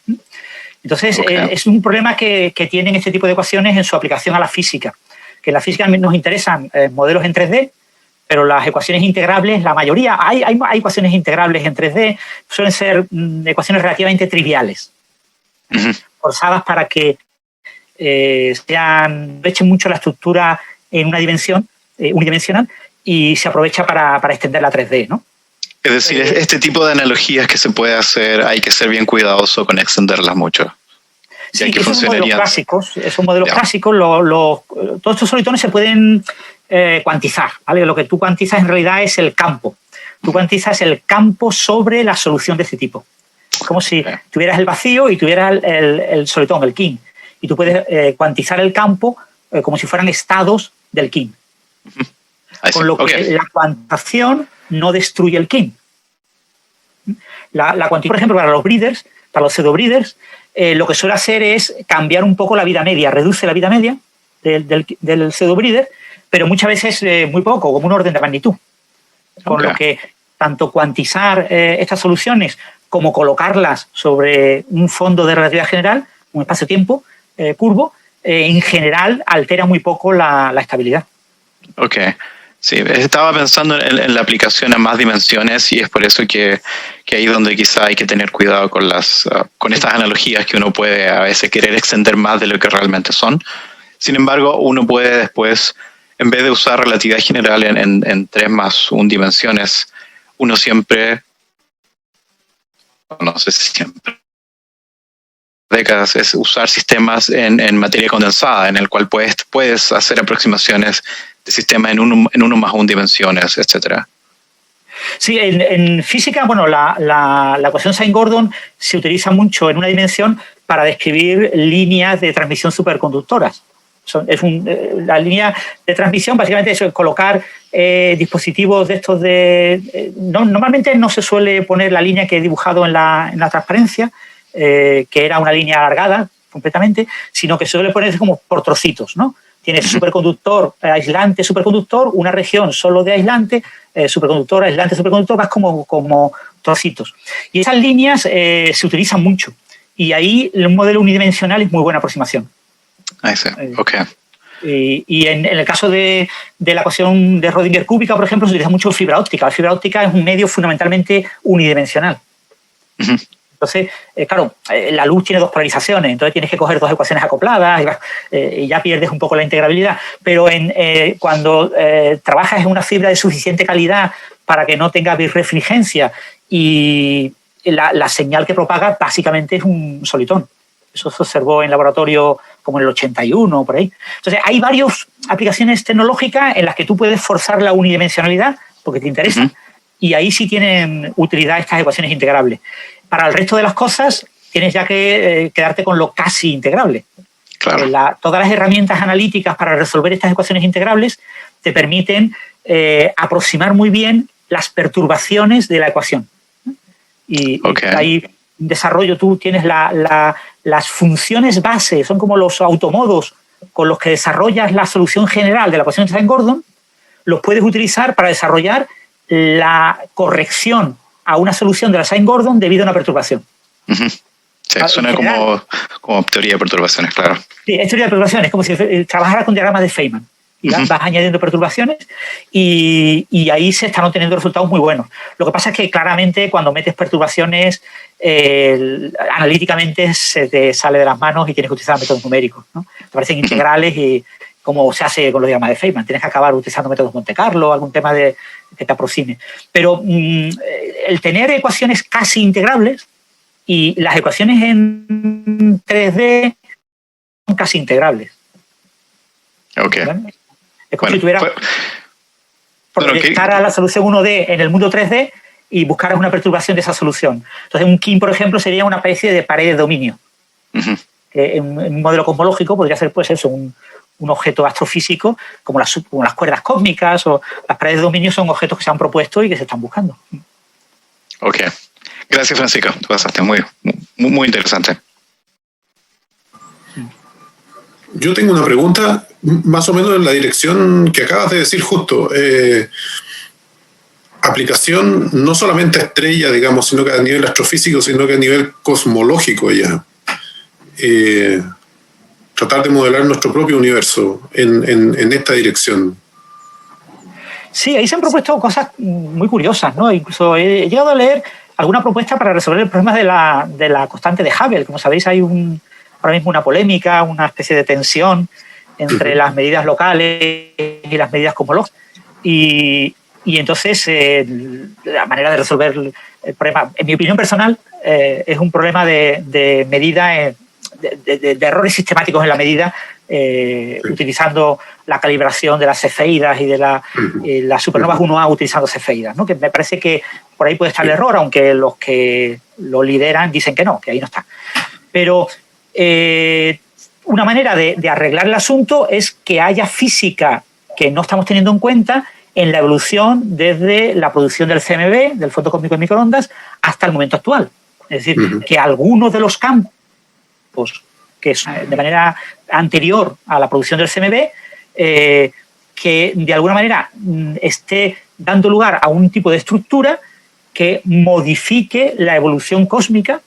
Entonces, okay, es un problema que tienen este tipo de ecuaciones en su aplicación a la física. Que en la física nos interesan modelos en 3D, pero las ecuaciones integrables, la mayoría, hay ecuaciones integrables en 3D, suelen ser ecuaciones relativamente triviales, forzadas para que aprovechen mucho la estructura en una dimensión unidimensional y se aprovecha para extender la 3D, ¿no? Es decir, este tipo de analogías que se puede hacer, hay que ser bien cuidadoso con extenderlas mucho. Sí, que son modelos clásicos. Todos estos solitones se pueden cuantizar, ¿vale? Lo que tú cuantizas en realidad es el campo. Tú cuantizas el campo sobre la solución de este tipo. Como si tuvieras el vacío y tuvieras el solitón, el king. Y tú puedes cuantizar el campo como si fueran estados del king. Con lo que la cuantización no destruye el king. La cuantización, por ejemplo, para los breeders, para los pseudo-breeders, lo que suele hacer es cambiar un poco la vida media, reduce la vida media del pseudo-breeder, pero muchas veces muy poco, como un orden de magnitud. Con lo que tanto cuantizar estas soluciones como colocarlas sobre un fondo de relatividad general, un espacio-tiempo curvo, en general altera muy poco la estabilidad. Ok. Sí, estaba pensando en la aplicación a más dimensiones y es por eso que ahí donde quizá hay que tener cuidado con estas analogías que uno puede a veces querer extender más de lo que realmente son. Sin embargo, uno puede después, en vez de usar relatividad general en 3 más 1 dimensiones, uno siempre, no sé si siempre, décadas, es usar sistemas en materia condensada, en el cual puedes hacer aproximaciones de sistemas en 1 más 1 dimensiones, etcétera. Sí, en física, bueno, la ecuación Sine-Gordon se utiliza mucho en una dimensión para describir líneas de transmisión superconductoras. La línea de transmisión básicamente es colocar dispositivos de estos normalmente no se suele poner la línea que he dibujado en la transparencia, que era una línea alargada completamente, sino que se suele poner como por trocitos, ¿no? Tienes superconductor, aislante, superconductor, una región solo de aislante, superconductor, aislante, superconductor, vas como trocitos. Y esas líneas se utilizan mucho. Y ahí un modelo unidimensional es muy buena aproximación. Sí. Okay. Y en el caso de la ecuación de Rödinger cúbica, por ejemplo, se utiliza mucho fibra óptica. La fibra óptica es un medio fundamentalmente unidimensional. Entonces, claro, la luz tiene dos polarizaciones, entonces tienes que coger dos ecuaciones acopladas y ya pierdes un poco la integrabilidad. Pero cuando trabajas en una fibra de suficiente calidad para que no tenga birrefringencia y la señal que propaga básicamente es un solitón. Eso se observó en laboratorio como en el 81, por ahí. Entonces, hay varias aplicaciones tecnológicas en las que tú puedes forzar la unidimensionalidad porque te interesa, y ahí sí tienen utilidad estas ecuaciones integrables. Para el resto de las cosas, tienes ya que quedarte con lo casi integrable. Claro. Todas las herramientas analíticas para resolver estas ecuaciones integrables te permiten aproximar muy bien las perturbaciones de la ecuación. Y ahí desarrollo, tú tienes las funciones base, son como los automodos con los que desarrollas la solución general de la ecuación de Stein-Gordon, los puedes utilizar para desarrollar la corrección a una solución de la Stein-Gordon debido a una perturbación. Sí, suena como teoría de perturbaciones, claro. Sí, es teoría de perturbaciones, como si trabajaras con diagramas de Feynman. Y vas añadiendo perturbaciones y ahí se están obteniendo resultados muy buenos. Lo que pasa es que claramente cuando metes perturbaciones, analíticamente se te sale de las manos y tienes que utilizar métodos numéricos, ¿no? Te parecen integrales y como se hace con los diagramas de Feynman. Tienes que acabar utilizando métodos Monte Carlo, algún tema que te aproxime. Pero el tener ecuaciones casi integrables y las ecuaciones en 3D son casi integrables. Ok. ¿Vale? Es como si tuvieras proyectar a la solución 1D en el mundo 3D y buscaras una perturbación de esa solución. Entonces, un KIM, por ejemplo, sería una especie de pared de dominio. Que en un modelo cosmológico podría ser, pues eso, un objeto astrofísico como las cuerdas cósmicas, o las paredes de dominio son objetos que se han propuesto y que se están buscando. Ok. Gracias, Francisco. Tú pasaste muy interesante. Yo tengo una pregunta más o menos en la dirección que acabas de decir justo. Aplicación no solamente a estrella, digamos, sino que a nivel astrofísico, sino que a nivel cosmológico ya. Tratar de modelar nuestro propio universo en esta dirección. Sí, ahí se han propuesto cosas muy curiosas, ¿no? Incluso he llegado a leer alguna propuesta para resolver el problema de la constante de Hubble. Como sabéis, hay ahora mismo una polémica, una especie de tensión entre las medidas locales y las medidas cosmológicas. Y entonces la manera de resolver el problema, en mi opinión personal, es un problema de medida, de errores sistemáticos en la medida, utilizando la calibración de las cefeidas y de las supernovas 1A utilizando cefeidas, ¿no? Que me parece que por ahí puede estar el error, aunque los que lo lideran dicen que no, que ahí no está. Pero una manera de arreglar el asunto es que haya física que no estamos teniendo en cuenta en la evolución desde la producción del CMB, del fondo cósmico de microondas, hasta el momento actual. Es decir, que algunos de los campos que es de manera anterior a la producción del CMB, que de alguna manera esté dando lugar a un tipo de estructura que modifique la evolución cósmica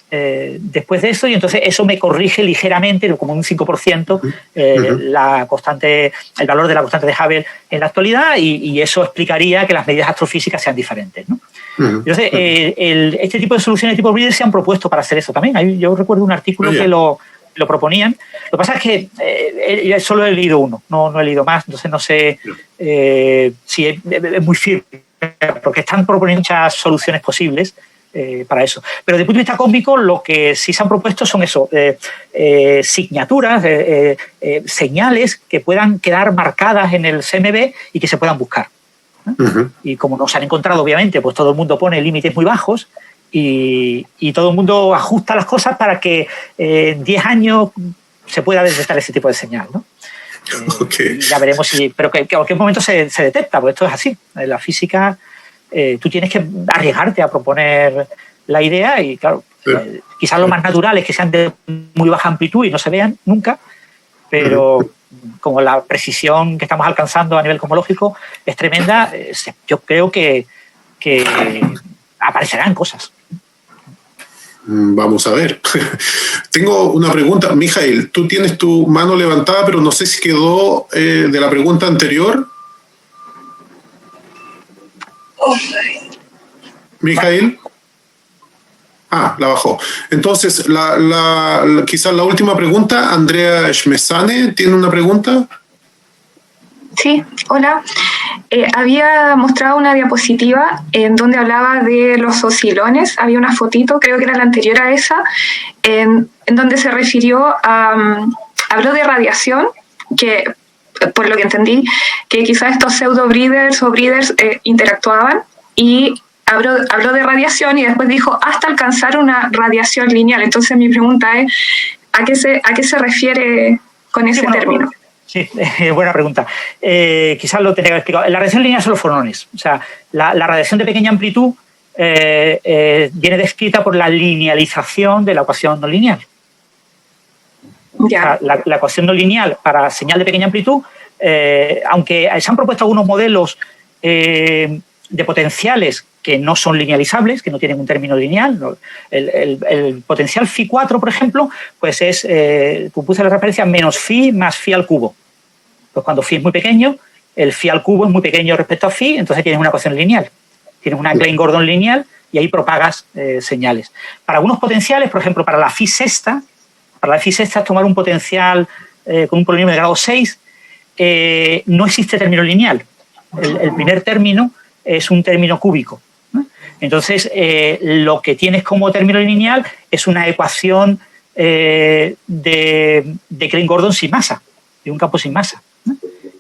después de eso, y entonces eso me corrige ligeramente, como un 5%, la constante, el valor de la constante de Hubble en la actualidad, y eso explicaría que las medidas astrofísicas sean diferentes, ¿no? Entonces, este tipo de soluciones de tipo Breeder se han propuesto para hacer eso también. Yo recuerdo un artículo que lo proponían. Lo que pasa es que solo he leído uno, no he leído más, entonces no sé si es muy firme, porque están proponiendo muchas soluciones posibles para eso. Pero desde el punto de vista cósmico, lo que sí se han propuesto son eso, signaturas, señales que puedan quedar marcadas en el CMB y que se puedan buscar. Y como no se han encontrado, obviamente, pues todo el mundo pone límites muy bajos y todo el mundo ajusta las cosas para que en 10 años se pueda detectar ese tipo de señal, ¿no? Ya veremos pero que en cualquier momento se detecta, porque esto es así. En la física tú tienes que arriesgarte a proponer la idea y, claro, quizás lo más natural es que sean de muy baja amplitud y no se vean nunca, pero como la precisión que estamos alcanzando a nivel cosmológico es tremenda, yo creo que aparecerán cosas. Vamos a ver. Tengo una pregunta. Mijail, tú tienes tu mano levantada, pero no sé si quedó de la pregunta anterior. Mijail. La bajó. Entonces, quizás la última pregunta, Andrea Schmesane, ¿tiene una pregunta? Sí, hola. Había mostrado una diapositiva en donde hablaba de los oscilones. Había una fotito, creo que era la anterior a esa, en donde se refirió a... habló de radiación, que por lo que entendí, que quizás estos pseudo-breeders o breeders interactuaban, y habló de radiación y después dijo hasta alcanzar una radiación lineal. Entonces mi pregunta es, ¿a qué se refiere con ese término? Sí, buena pregunta. Quizás lo tenía que explicar. La radiación lineal son los fonones. O sea, la radiación de pequeña amplitud viene descrita por la linealización de la ecuación no lineal. Ya. O sea, la ecuación no lineal para señal de pequeña amplitud, aunque se han propuesto algunos modelos de potenciales que no son linealizables, que no tienen un término lineal. ¿No? El potencial phi4, por ejemplo, pues es, puse la referencia, menos phi más phi al cubo. Pues cuando phi es muy pequeño, el phi al cubo es muy pequeño respecto a phi, entonces tienes una ecuación lineal. Tienes una Klein-Gordon lineal y ahí propagas señales. Para algunos potenciales, por ejemplo, para la phi sexta es tomar un potencial con un polinomio de grado 6, no existe término lineal. El primer término es un término cúbico. Entonces, lo que tienes como término lineal es una ecuación de Klein-Gordon sin masa, de un campo sin masa.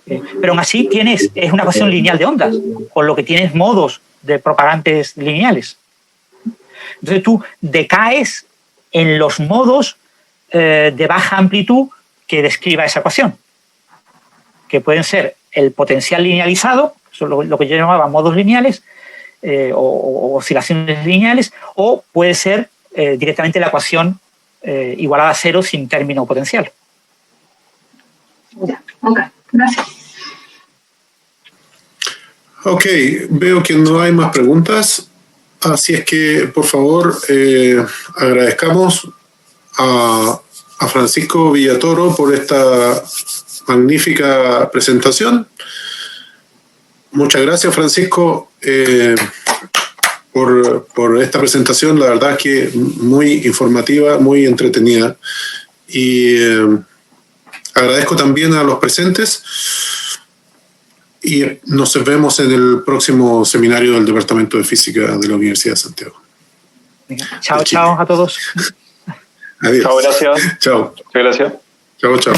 Pero aún así es una ecuación lineal de ondas, con lo que tienes modos de propagantes lineales. Entonces, tú decaes en los modos de baja amplitud que describa esa ecuación, que pueden ser el potencial linealizado, eso es lo que yo llamaba modos lineales, o oscilaciones lineales, o puede ser directamente la ecuación igualada a cero sin término potencial. Ya, ok, gracias. Ok, veo que no hay más preguntas, así es que, por favor, agradezcamos a Francisco Villatoro por esta magnífica presentación. Muchas gracias, Francisco, por esta presentación. La verdad es que muy informativa, muy entretenida. Y agradezco también a los presentes. Y nos vemos en el próximo seminario del Departamento de Física de la Universidad de Santiago. Chao, chao a todos. Adiós. Chao, gracias. Chao. Muchas gracias. Chao, chao.